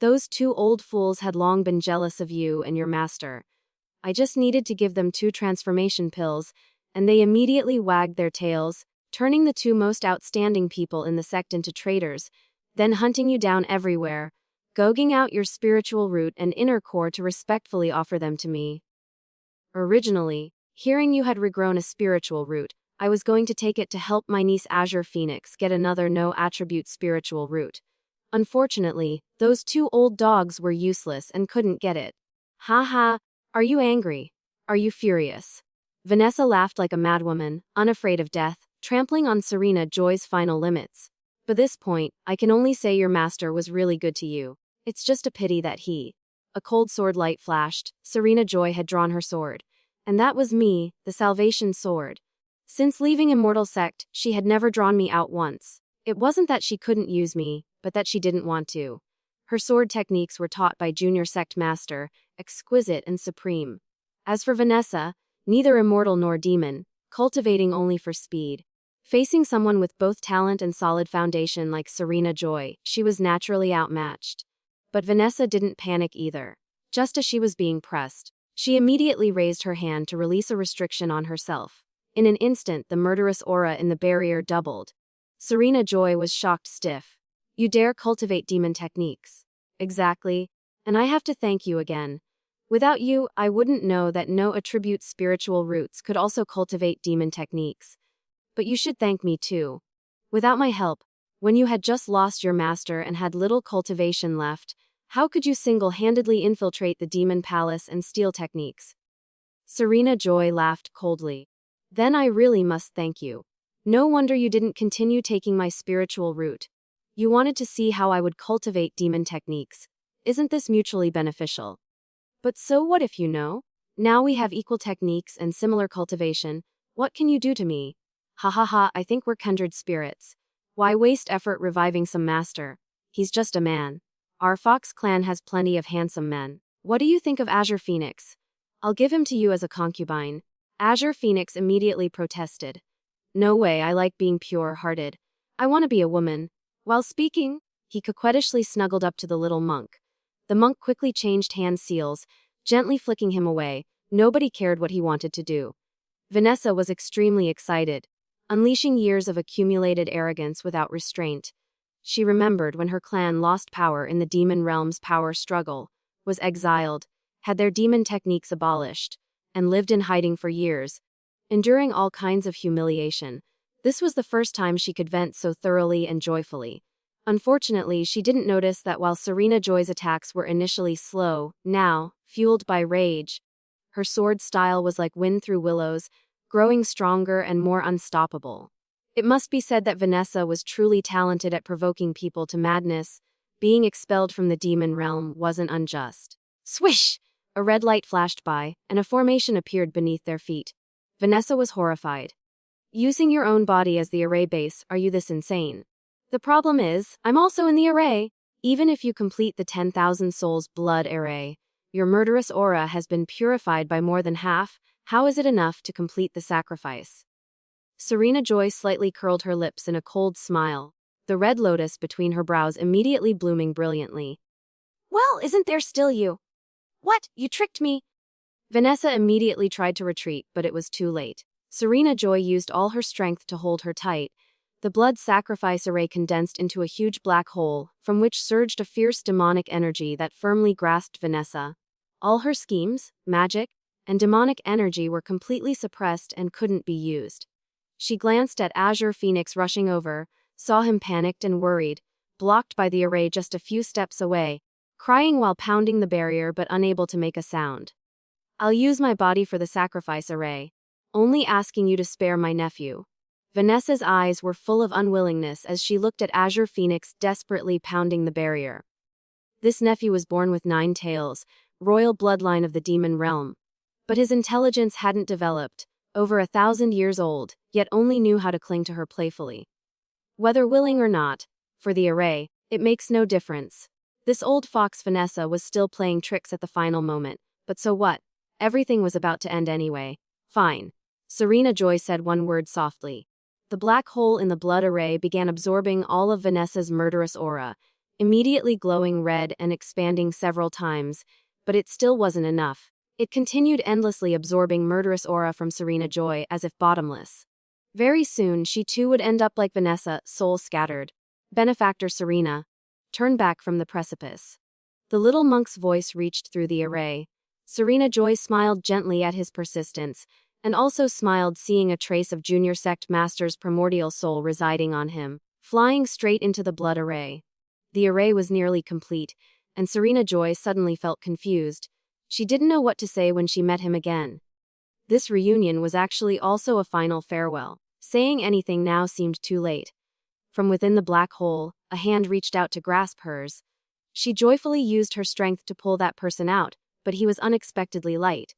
Those two old fools had long been jealous of you and your master. I just needed to give them 2 transformation pills, and they immediately wagged their tails, turning the 2 most outstanding people in the sect into traitors, then hunting you down everywhere, gouging out your spiritual root and inner core to respectfully offer them to me. Originally, hearing you had regrown a spiritual root, I was going to take it to help my niece Azure Phoenix get another no-attribute spiritual root. Unfortunately, those 2 old dogs were useless and couldn't get it. Ha, are you angry? Are you furious? Vanessa laughed like a madwoman, unafraid of death, trampling on Serena Joy's final limits. By this point, I can only say your master was really good to you. It's just a pity that he. A cold sword light flashed. Serena Joy had drawn her sword. And that was me, the Salvation Sword. Since leaving Immortal Sect, she had never drawn me out once. It wasn't that she couldn't use me, but that she didn't want to. Her sword techniques were taught by Junior Sect Master, exquisite and supreme. As for Vanessa, neither immortal nor demon, cultivating only for speed. Facing someone with both talent and solid foundation like Serena Joy, she was naturally outmatched. But Vanessa didn't panic either. Just as she was being pressed, she immediately raised her hand to release a restriction on herself. In an instant, the murderous aura in the barrier doubled. Serena Joy was shocked stiff. You dare cultivate demon techniques? Exactly. And I have to thank you again. Without you, I wouldn't know that no attribute spiritual roots could also cultivate demon techniques. But you should thank me too. Without my help, when you had just lost your master and had little cultivation left, how could you single-handedly infiltrate the demon palace and steal techniques? Serena Joy laughed coldly. Then I really must thank you. No wonder you didn't continue taking my spiritual route. You wanted to see how I would cultivate demon techniques. Isn't this mutually beneficial? But so what if you know? Now we have equal techniques and similar cultivation. What can you do to me? Ha ha ha, I think we're kindred spirits. Why waste effort reviving some master? He's just a man. Our Fox clan has plenty of handsome men. What do you think of Azure Phoenix? I'll give him to you as a concubine. Azure Phoenix immediately protested. No way, I like being pure-hearted. I want to be a woman. While speaking, he coquettishly snuggled up to the little monk. The monk quickly changed hand seals, gently flicking him away. Nobody cared what he wanted to do. Vanessa was extremely excited, unleashing years of accumulated arrogance without restraint. She remembered when her clan lost power in the demon realm's power struggle, was exiled, had their demon techniques abolished, and lived in hiding for years, enduring all kinds of humiliation. This was the first time she could vent so thoroughly and joyfully. Unfortunately, she didn't notice that while Serena Joy's attacks were initially slow, now, fueled by rage, her sword style was like wind through willows, growing stronger and more unstoppable. It must be said that Vanessa was truly talented at provoking people to madness. Being expelled from the demon realm wasn't unjust. Swish! A red light flashed by, and a formation appeared beneath their feet. Vanessa was horrified. Using your own body as the array base, are you this insane? The problem is, I'm also in the array. Even if you complete the 10,000 souls blood array, your murderous aura has been purified by more than half. How is it enough to complete the sacrifice? Serena Joy slightly curled her lips in a cold smile, the red lotus between her brows immediately blooming brilliantly. Well, isn't there still you? What? You tricked me? Vanessa immediately tried to retreat, but it was too late. Serena Joy used all her strength to hold her tight. The blood sacrifice array condensed into a huge black hole, from which surged a fierce demonic energy that firmly grasped Vanessa. All her schemes, magic, and demonic energy were completely suppressed and couldn't be used. She glanced at Azure Phoenix rushing over, saw him panicked and worried, blocked by the array just a few steps away, crying while pounding the barrier but unable to make a sound. I'll use my body for the sacrifice array. Only asking you to spare my nephew. Vanessa's eyes were full of unwillingness as she looked at Azure Phoenix desperately pounding the barrier. This nephew was born with 9 tails, royal bloodline of the demon realm. But his intelligence hadn't developed, over 1,000 years old, yet only knew how to cling to her playfully. Whether willing or not, for the array, it makes no difference. This old fox Vanessa was still playing tricks at the final moment, but so what? Everything was about to end anyway. Fine. Serena Joy said one word softly. The black hole in the blood array began absorbing all of Vanessa's murderous aura, immediately glowing red and expanding several times, but it still wasn't enough. It continued endlessly absorbing murderous aura from Serena Joy as if bottomless. Very soon, she too would end up like Vanessa, soul scattered. Benefactor Serena, turn back from the precipice. The little monk's voice reached through the array. Serena Joy smiled gently at his persistence, and also smiled seeing a trace of Junior Sect Master's primordial soul residing on him, flying straight into the blood array. The array was nearly complete, and Serena Joy suddenly felt confused. She didn't know what to say when she met him again. This reunion was actually also a final farewell. Saying anything now seemed too late. From within the black hole, a hand reached out to grasp hers. She joyfully used her strength to pull that person out, but he was unexpectedly light.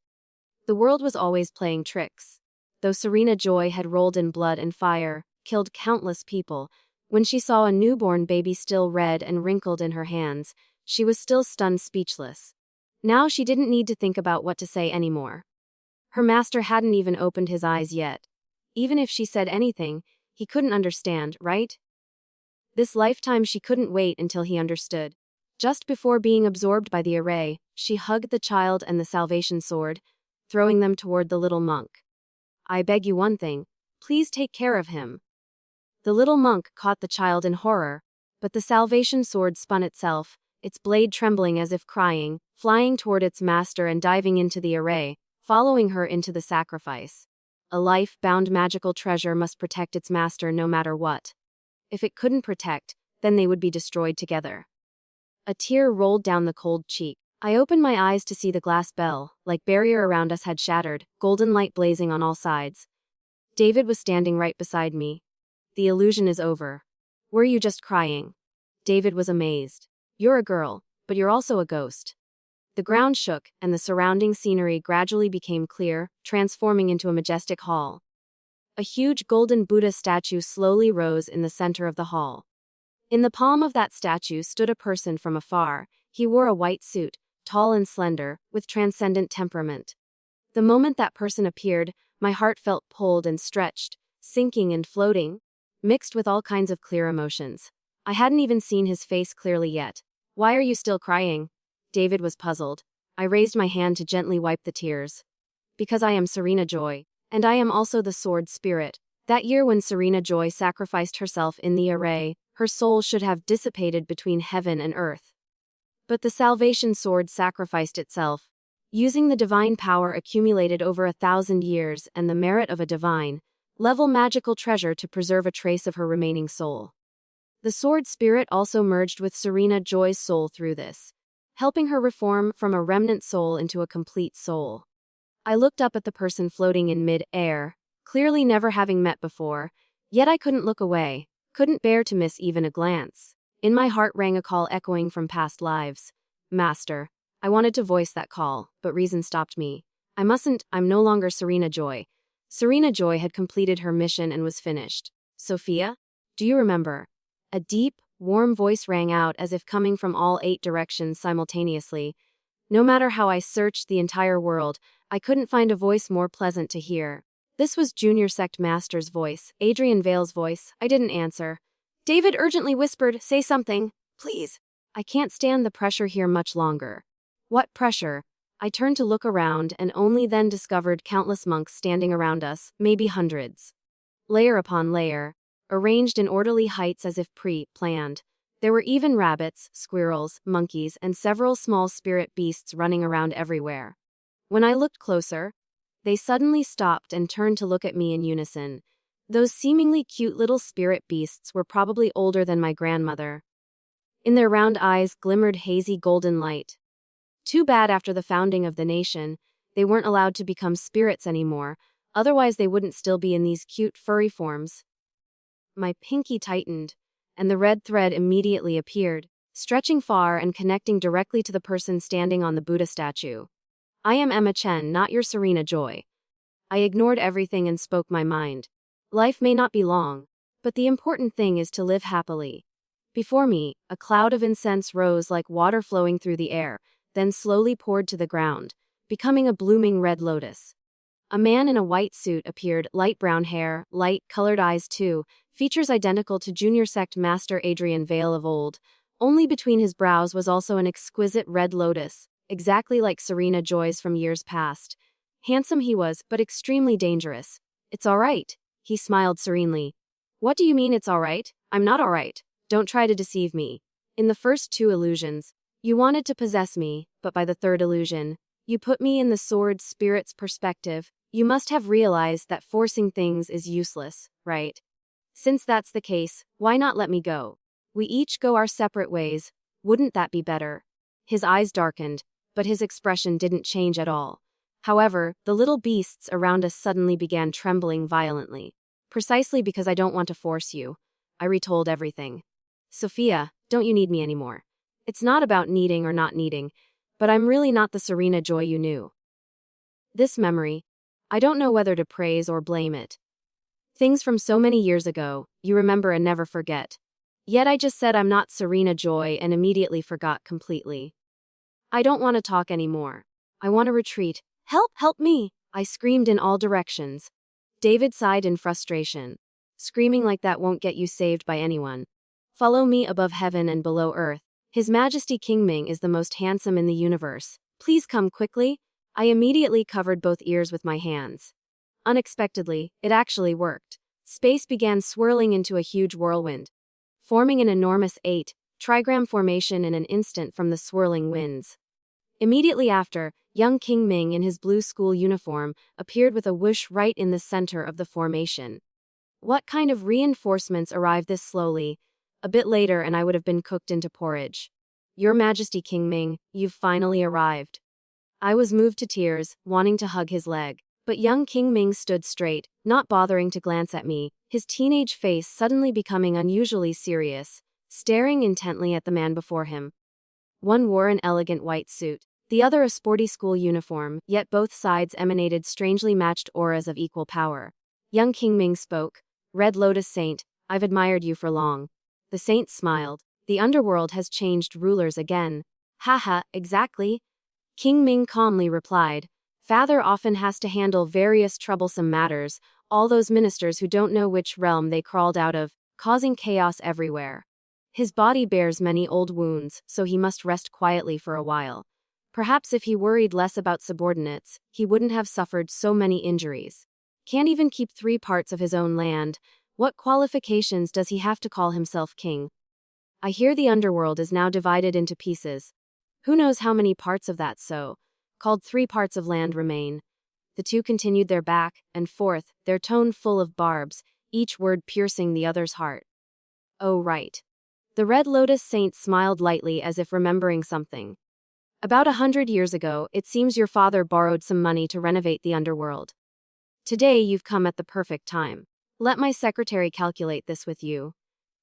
The world was always playing tricks. Though Serena Joy had rolled in blood and fire, killed countless people, when she saw a newborn baby still red and wrinkled in her hands, she was still stunned speechless. Now she didn't need to think about what to say anymore. Her master hadn't even opened his eyes yet. Even if she said anything, he couldn't understand, right? This lifetime she couldn't wait until he understood. Just before being absorbed by the array, she hugged the child and the salvation sword, throwing them toward the little monk. I beg you one thing. Please take care of him." The little monk caught the child in horror, but the salvation sword spun itself, its blade trembling as if crying, flying toward its master and diving into the array, following her into the sacrifice. A life-bound magical treasure must protect its master no matter what. If it couldn't protect, then they would be destroyed together. A tear rolled down the cold cheek. I opened my eyes to see the glass bell, like barrier around us, had shattered, golden light blazing on all sides. David was standing right beside me. "The illusion is over. Were you just crying?" David was amazed. "You're a girl, but you're also a ghost." The ground shook, and the surrounding scenery gradually became clear, transforming into a majestic hall. A huge golden Buddha statue slowly rose in the center of the hall. In the palm of that statue stood a person from afar. He wore a white suit, tall and slender, with transcendent temperament. The moment that person appeared, my heart felt pulled and stretched, sinking and floating, mixed with all kinds of clear emotions. I hadn't even seen his face clearly yet. "Why are you still crying?" David was puzzled. I raised my hand to gently wipe the tears. "Because I am Serena Joy, and I am also the sword spirit. That year when Serena Joy sacrificed herself in the array, her soul should have dissipated between heaven and earth. But the salvation sword sacrificed itself, using the divine power accumulated over 1,000 years and the merit of a divine-level magical treasure to preserve a trace of her remaining soul. The sword spirit also merged with Serena Joy's soul through this, helping her reform from a remnant soul into a complete soul." I looked up at the person floating in mid-air, clearly never having met before, yet I couldn't look away, couldn't bear to miss even a glance. In my heart rang a call echoing from past lives. "Master." I wanted to voice that call, but reason stopped me. I mustn't, I'm no longer Serena Joy. Serena Joy had completed her mission and was finished. "Sophia? Do you remember?" A deep, warm voice rang out as if coming from all 8 directions simultaneously. No matter how I searched the entire world, I couldn't find a voice more pleasant to hear. This was Junior Sect Master's voice, Adrian Vale's voice. I didn't answer. David urgently whispered, "Say something, please. I can't stand the pressure here much longer." "What pressure?" I turned to look around and only then discovered countless monks standing around us, maybe hundreds. Layer upon layer, arranged in orderly heights as if pre-planned. There were even rabbits, squirrels, monkeys, and several small spirit beasts running around everywhere. When I looked closer, they suddenly stopped and turned to look at me in unison. Those seemingly cute little spirit beasts were probably older than my grandmother. In their round eyes glimmered hazy golden light. Too bad after the founding of the nation, they weren't allowed to become spirits anymore, otherwise they wouldn't still be in these cute furry forms. My pinky tightened, and the red thread immediately appeared, stretching far and connecting directly to the person standing on the Buddha statue. "I am Emma Chen, not your Serena Joy." I ignored everything and spoke my mind. Life may not be long, but the important thing is to live happily. Before me, a cloud of incense rose like water flowing through the air, then slowly poured to the ground, becoming a blooming red lotus. A man in a white suit appeared, light brown hair, light-colored eyes too, features identical to Junior Sect Master Adrian Vale of old. Only between his brows was also an exquisite red lotus, exactly like Serena Joy's from years past. Handsome he was, but extremely dangerous. "It's all right," he smiled serenely. "What do you mean it's all right? I'm not all right. Don't try to deceive me. In the first 2 illusions, you wanted to possess me, but by the 3rd illusion, you put me in the sword spirit's perspective. You must have realized that forcing things is useless, right? Since that's the case, why not let me go? We each go our separate ways. Wouldn't that be better?" His eyes darkened, but his expression didn't change at all. However, the little beasts around us suddenly began trembling violently. "Precisely because I don't want to force you." I retold everything. "Sophia, don't you need me anymore? It's not about needing or not needing, but I'm really not the Serena Joy you knew." This memory, I don't know whether to praise or blame it. Things from so many years ago, you remember and never forget. Yet I just said I'm not Serena Joy and immediately forgot completely. I don't want to talk anymore. I want to retreat. "Help, help me!" I screamed in all directions. David sighed in frustration. "Screaming like that won't get you saved by anyone. Follow me above heaven and below earth. His Majesty King Ming is the most handsome in the universe. Please come quickly." I immediately covered both ears with my hands. Unexpectedly, it actually worked. Space began swirling into a huge whirlwind, forming an enormous 8-trigram formation in an instant from the swirling winds. Immediately after, young King Ming in his blue school uniform appeared with a whoosh right in the center of the formation. What kind of reinforcements arrived this slowly? A bit later and I would have been cooked into porridge. Your Majesty King Ming, you've finally arrived. I was moved to tears, wanting to hug his leg. But young King Ming stood straight, not bothering to glance at me, his teenage face suddenly becoming unusually serious, staring intently at the man before him. One wore an elegant white suit, the other a sporty school uniform, yet both sides emanated strangely matched auras of equal power. Young King Ming spoke. Red Lotus Saint, I've admired you for long. The saint smiled. The underworld has changed rulers again. Haha, exactly. King Ming calmly replied. Father often has to handle various troublesome matters, all those ministers who don't know which realm they crawled out of, causing chaos everywhere. His body bears many old wounds, so he must rest quietly for a while. Perhaps if he worried less about subordinates, he wouldn't have suffered so many injuries. Can't even keep 3 parts of his own land. What qualifications does he have to call himself king? I hear the underworld is now divided into pieces. Who knows how many parts of that called 3 parts of land remain. The two continued their back and forth, their tone full of barbs, each word piercing the other's heart. Oh right. The Red Lotus Saint smiled lightly as if remembering something. About 100 years ago, it seems your father borrowed some money to renovate the underworld. Today you've come at the perfect time. Let my secretary calculate this with you.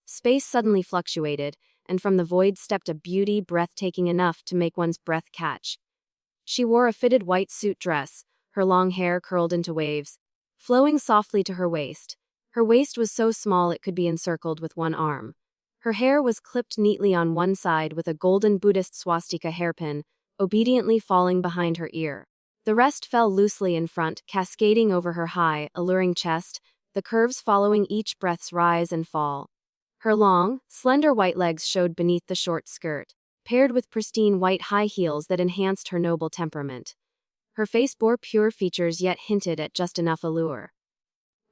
Space suddenly fluctuated, and from the void stepped a beauty breathtaking enough to make one's breath catch. She wore a fitted white suit dress, her long hair curled into waves, flowing softly to her waist. Her waist was so small it could be encircled with one arm. Her hair was clipped neatly on one side with a golden Buddhist swastika hairpin, obediently falling behind her ear. The rest fell loosely in front, cascading over her high, alluring chest, the curves following each breath's rise and fall. Her long, slender white legs showed beneath the short skirt, paired with pristine white high heels that enhanced her noble temperament. Her face bore pure features yet hinted at just enough allure.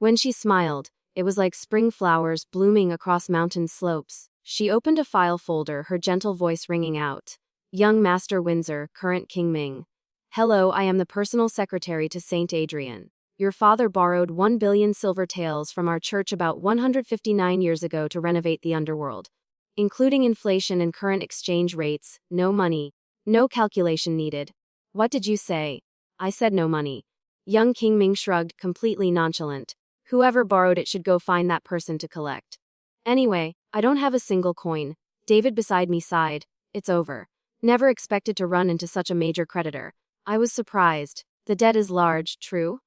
When she smiled, it was like spring flowers blooming across mountain slopes. She opened a file folder, her gentle voice ringing out. Young Master Windsor, current King Ming. Hello, I am the personal secretary to Saint Adrian. Your father borrowed 1 billion silver taels from our church about 159 years ago to renovate the underworld. Including inflation and current exchange rates, no money. No calculation needed. What did you say? I said no money. Young King Ming shrugged, completely nonchalant. Whoever borrowed it should go find that person to collect. Anyway, I don't have a single coin. David beside me sighed. It's over. Never expected to run into such a major creditor. I was surprised. The debt is large, true?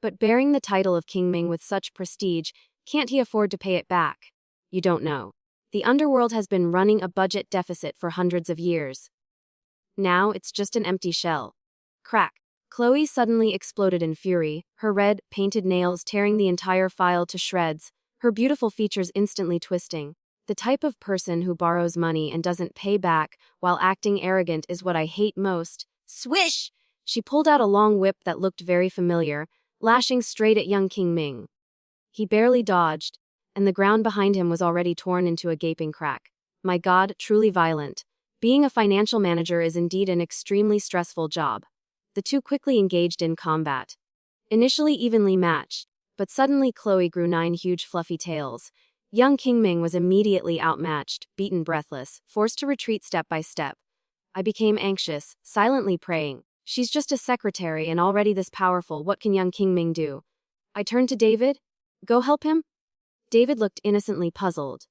But bearing the title of King Ming with such prestige, can't he afford to pay it back? You don't know. The underworld has been running a budget deficit for hundreds of years. Now it's just an empty shell. Crack. Chloe suddenly exploded in fury, her red, painted nails tearing the entire file to shreds, her beautiful features instantly twisting. The type of person who borrows money and doesn't pay back while acting arrogant is what I hate most. Swish! She pulled out a long whip that looked very familiar, lashing straight at young King Ming. He barely dodged, and the ground behind him was already torn into a gaping crack. My God, truly violent. Being a financial manager is indeed an extremely stressful job. The two quickly engaged in combat. Initially evenly matched, but suddenly Chloe grew 9 huge fluffy tails. Young King Ming was immediately outmatched, beaten breathless, forced to retreat step by step. I became anxious, silently praying. She's just a secretary and already this powerful, what can young King Ming do? I turned to David. Go help him? David looked innocently puzzled.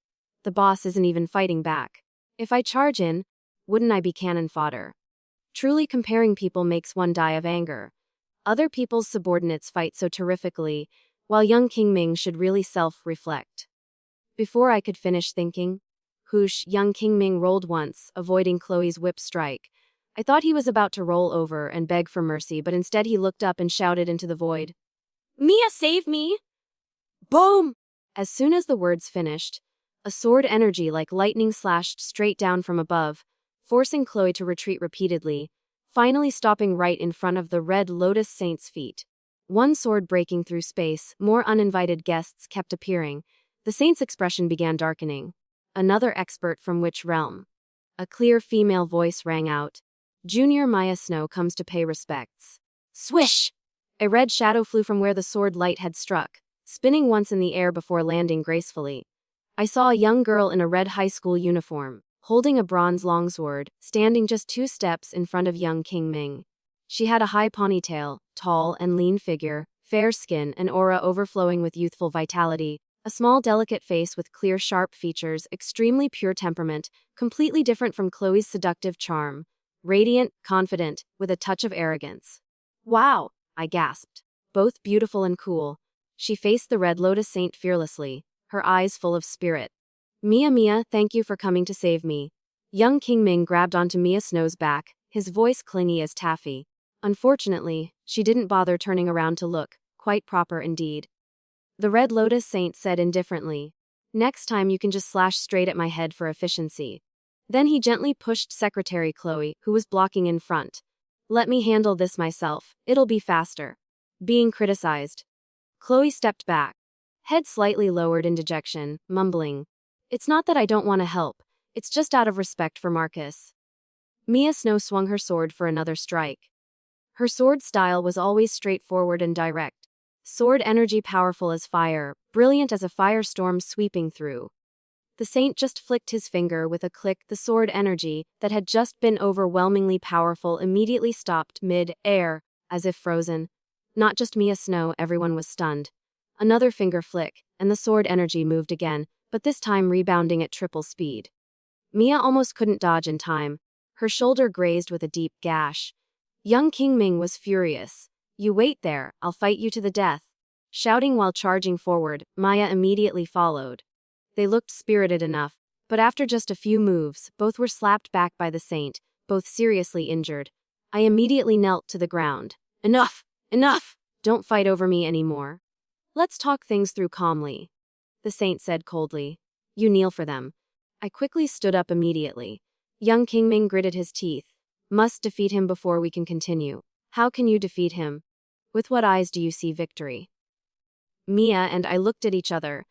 The boss isn't even fighting back. If I charge in, wouldn't I be cannon fodder? Truly comparing people makes one die of anger. Other people's subordinates fight so terrifically, while young King Ming should really self-reflect. Before I could finish thinking, whoosh, young King Ming rolled once, avoiding Chloe's whip strike. I thought he was about to roll over and beg for mercy, but instead he looked up and shouted into the void. Mia, save me! Boom! As soon as the words finished, a sword energy like lightning slashed straight down from above, forcing Chloe to retreat repeatedly, finally stopping right in front of the Red Lotus Saint's feet. One sword breaking through space, more uninvited guests kept appearing. The saint's expression began darkening. Another expert from which realm? A clear female voice rang out. Junior Maya Snow comes to pay respects. Swish! A red shadow flew from where the sword light had struck, spinning once in the air before landing gracefully. I saw a young girl in a red high school uniform, holding a bronze longsword, standing just 2 steps in front of young King Ming. She had a high ponytail, tall and lean figure, fair skin, an aura overflowing with youthful vitality, a small delicate face with clear sharp features, extremely pure temperament, completely different from Chloe's seductive charm. Radiant, confident, with a touch of arrogance. Wow, I gasped. Both beautiful and cool. She faced the Red Lotus Saint fearlessly, her eyes full of spirit. Mia, thank you for coming to save me. Young King Ming grabbed onto Mia Snow's back, his voice clingy as taffy. Unfortunately, she didn't bother turning around to look, quite proper indeed. The Red Lotus Saint said indifferently, next time you can just slash straight at my head for efficiency. Then he gently pushed Secretary Chloe, who was blocking in front. Let me handle this myself, it'll be faster. Being criticized. Chloe stepped back, head slightly lowered in dejection, mumbling. It's not that I don't want to help, it's just out of respect for Marcus. Mia Snow swung her sword for another strike. Her sword style was always straightforward and direct. Sword energy powerful as fire, brilliant as a firestorm sweeping through. The saint just flicked his finger with a click. The sword energy, that had just been overwhelmingly powerful, immediately stopped mid-air, as if frozen. Not just Mia Snow, everyone was stunned. Another finger flick, and the sword energy moved again, but this time rebounding at triple speed. Mia almost couldn't dodge in time. Her shoulder grazed with a deep gash. Young King Ming was furious. You wait there, I'll fight you to the death. Shouting while charging forward, Maya immediately followed. They looked spirited enough, but after just a few moves, both were slapped back by the saint, both seriously injured. I immediately knelt to the ground. Enough! Enough! Don't fight over me anymore. Let's talk things through calmly. The saint said coldly. You kneel for them. I quickly stood up immediately. Young King Ming gritted his teeth. Must defeat him before we can continue. How can you defeat him? With what eyes do you see victory? Mia and I looked at each other.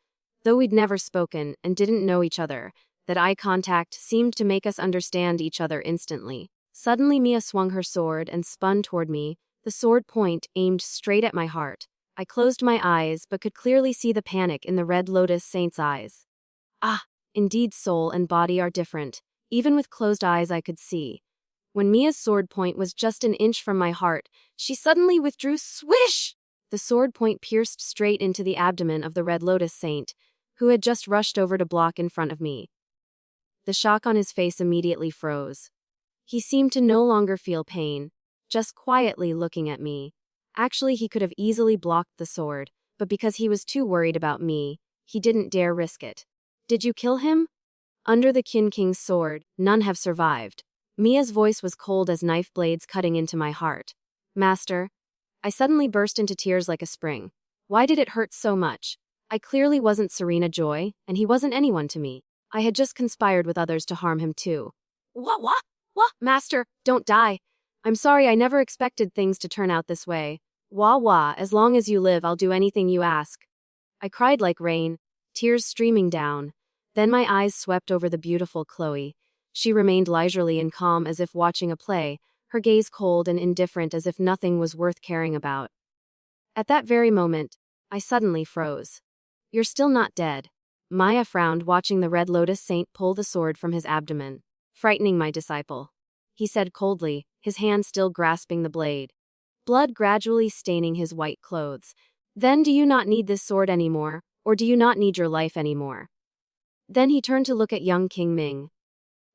Though we'd never spoken and didn't know each other, that eye contact seemed to make us understand each other instantly. Suddenly Mia swung her sword and spun toward me, the sword point aimed straight at my heart. I closed my eyes but could clearly see the panic in the Red Lotus Saint's eyes. Ah, indeed soul and body are different. Even with closed eyes I could see. When Mia's sword point was just an inch from my heart, she suddenly withdrew. Swish! The sword point pierced straight into the abdomen of the Red Lotus Saint, who had just rushed over to block in front of me. The shock on his face immediately froze. He seemed to no longer feel pain, just quietly looking at me. Actually, he could have easily blocked the sword, but because he was too worried about me, he didn't dare risk it. Did you kill him? Under the Kin King's sword, none have survived. Mia's voice was cold as knife blades cutting into my heart. Master. I suddenly burst into tears like a spring. Why did it hurt so much? I clearly wasn't Serena Joy, and he wasn't anyone to me. I had just conspired with others to harm him too. What? Master, don't die. I'm sorry, I never expected things to turn out this way. Wah, as long as you live, I'll do anything you ask. I cried like rain, tears streaming down. Then my eyes swept over the beautiful Chloe. She remained leisurely and calm as if watching a play, her gaze cold and indifferent as if nothing was worth caring about. At that very moment, I suddenly froze. You're still not dead. Maya frowned, watching the Red Lotus Saint pull the sword from his abdomen, frightening my disciple. He said coldly, his hand still grasping the blade. Blood gradually staining his white clothes. Then do you not need this sword anymore, or do you not need your life anymore? Then he turned to look at young King Ming.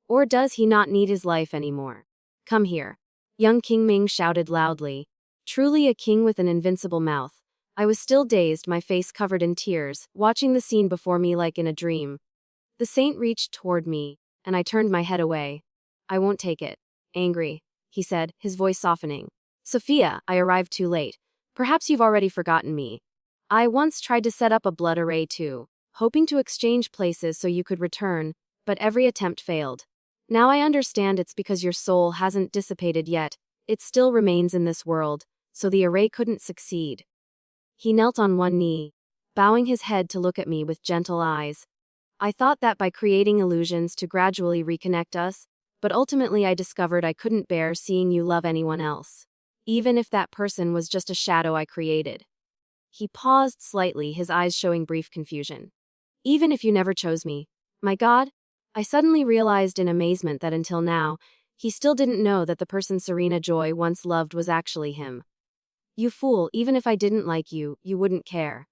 Or does he not need his life anymore? Come here. Young King Ming shouted loudly. Truly a king with an invincible mouth. I was still dazed, my face covered in tears, watching the scene before me like in a dream. The saint reached toward me, and I turned my head away. I won't take it. Angry, he said, his voice softening. Sophia, I arrived too late. Perhaps you've already forgotten me. I once tried to set up a blood array too, hoping to exchange places so you could return, but every attempt failed. Now I understand it's because your soul hasn't dissipated yet. It still remains in this world, so the array couldn't succeed. He knelt on one knee, bowing his head to look at me with gentle eyes. I thought that by creating illusions to gradually reconnect us, but ultimately I discovered I couldn't bear seeing you love anyone else, even if that person was just a shadow I created. He paused slightly, his eyes showing brief confusion. Even if you never chose me. My God? I suddenly realized in amazement that until now, he still didn't know that the person Serena Joy once loved was actually him. You fool, even if I didn't like you, you wouldn't care.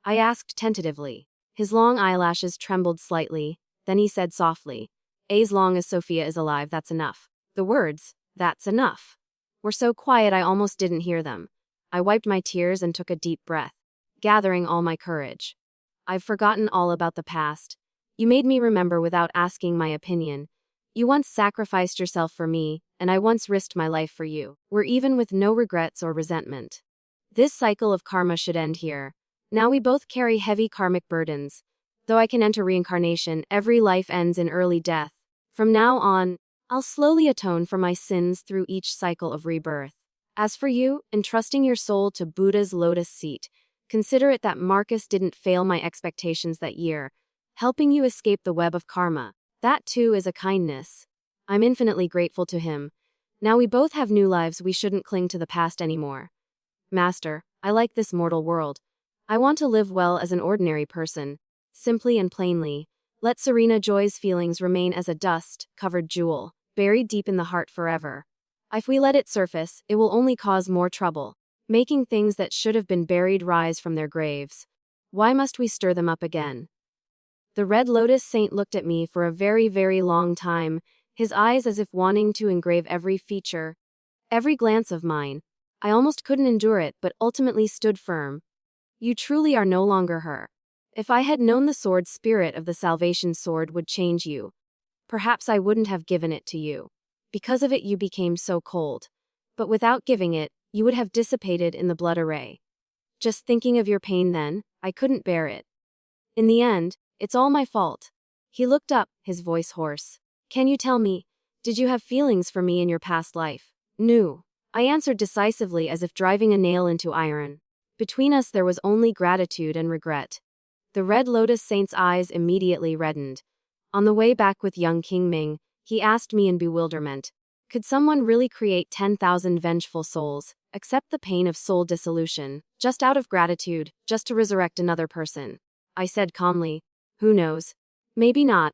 I asked tentatively. His long eyelashes trembled slightly, then he said softly, as long as Sophia is alive, that's enough. The words, that's enough, were so quiet I almost didn't hear them. I wiped my tears and took a deep breath, gathering all my courage. I've forgotten all about the past. You made me remember without asking my opinion. You once sacrificed yourself for me, and I once risked my life for you. We're even with no regrets or resentment. This cycle of karma should end here. Now we both carry heavy karmic burdens. Though I can enter reincarnation, every life ends in early death. From now on, I'll slowly atone for my sins through each cycle of rebirth. As for you, entrusting your soul to Buddha's lotus seat, consider it that Marcus didn't fail my expectations that year, helping you escape the web of karma. That too is a kindness. I'm infinitely grateful to him. Now we both have new lives, we shouldn't cling to the past anymore. Master, I like this mortal world. I want to live well as an ordinary person. Simply and plainly, let Serena Joy's feelings remain as a dust-covered jewel, buried deep in the heart forever. If we let it surface, it will only cause more trouble, making things that should have been buried rise from their graves. Why must we stir them up again? The Red Lotus Saint looked at me for a very, very long time, his eyes as if wanting to engrave every feature, every glance of mine. I almost couldn't endure it, but ultimately stood firm. You truly are no longer her. If I had known the sword spirit of the salvation sword would change you, perhaps I wouldn't have given it to you. Because of it you became so cold. But without giving it, you would have dissipated in the blood array. Just thinking of your pain then, I couldn't bear it. In the end, it's all my fault. He looked up, his voice hoarse. Can you tell me, did you have feelings for me in your past life? No. I answered decisively as if driving a nail into iron. Between us there was only gratitude and regret. The Red Lotus Saint's eyes immediately reddened. On the way back with young King Ming, he asked me in bewilderment, could someone really create 10,000 vengeful souls, accept the pain of soul dissolution, just out of gratitude, just to resurrect another person? I said calmly, who knows? Maybe not.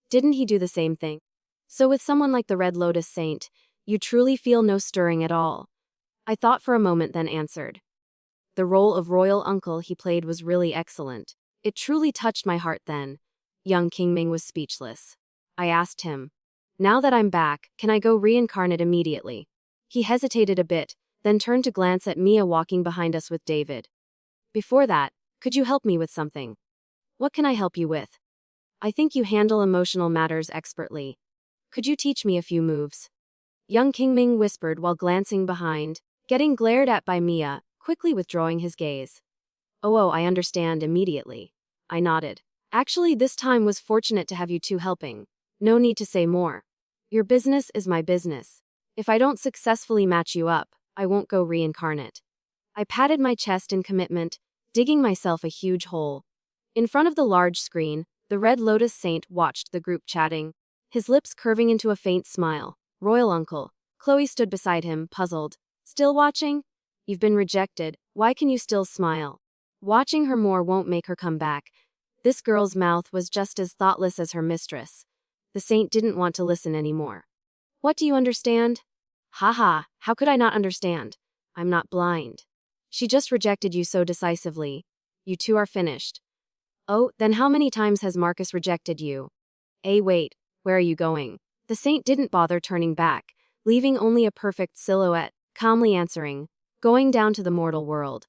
Didn't he do the same thing? So with someone like the Red Lotus Saint, you truly feel no stirring at all. I thought for a moment then answered. The role of royal uncle he played was really excellent. It truly touched my heart then. Young King Ming was speechless. I asked him, now that I'm back, can I go reincarnate immediately? He hesitated a bit, then turned to glance at Mia walking behind us with David. Before that, could you help me with something? What can I help you with? I think you handle emotional matters expertly. Could you teach me a few moves? Young King Ming whispered while glancing behind, getting glared at by Mia, quickly withdrawing his gaze. Oh, I understand immediately. I nodded. Actually, this time was fortunate to have you two helping. No need to say more. Your business is my business. If I don't successfully match you up, I won't go reincarnate. I patted my chest in commitment, digging myself a huge hole. In front of the large screen, the Red Lotus Saint watched the group chatting, his lips curving into a faint smile. Royal uncle. Chloe stood beside him, puzzled. Still watching? You've been rejected. Why can you still smile? Watching her more won't make her come back. This girl's mouth was just as thoughtless as her mistress. The saint didn't want to listen anymore. What do you understand? Haha, how could I not understand? I'm not blind. She just rejected you so decisively. You two are finished. Oh, then how many times has Marcus rejected you? Wait, where are you going? The saint didn't bother turning back, leaving only a perfect silhouette, calmly answering, going down to the mortal world.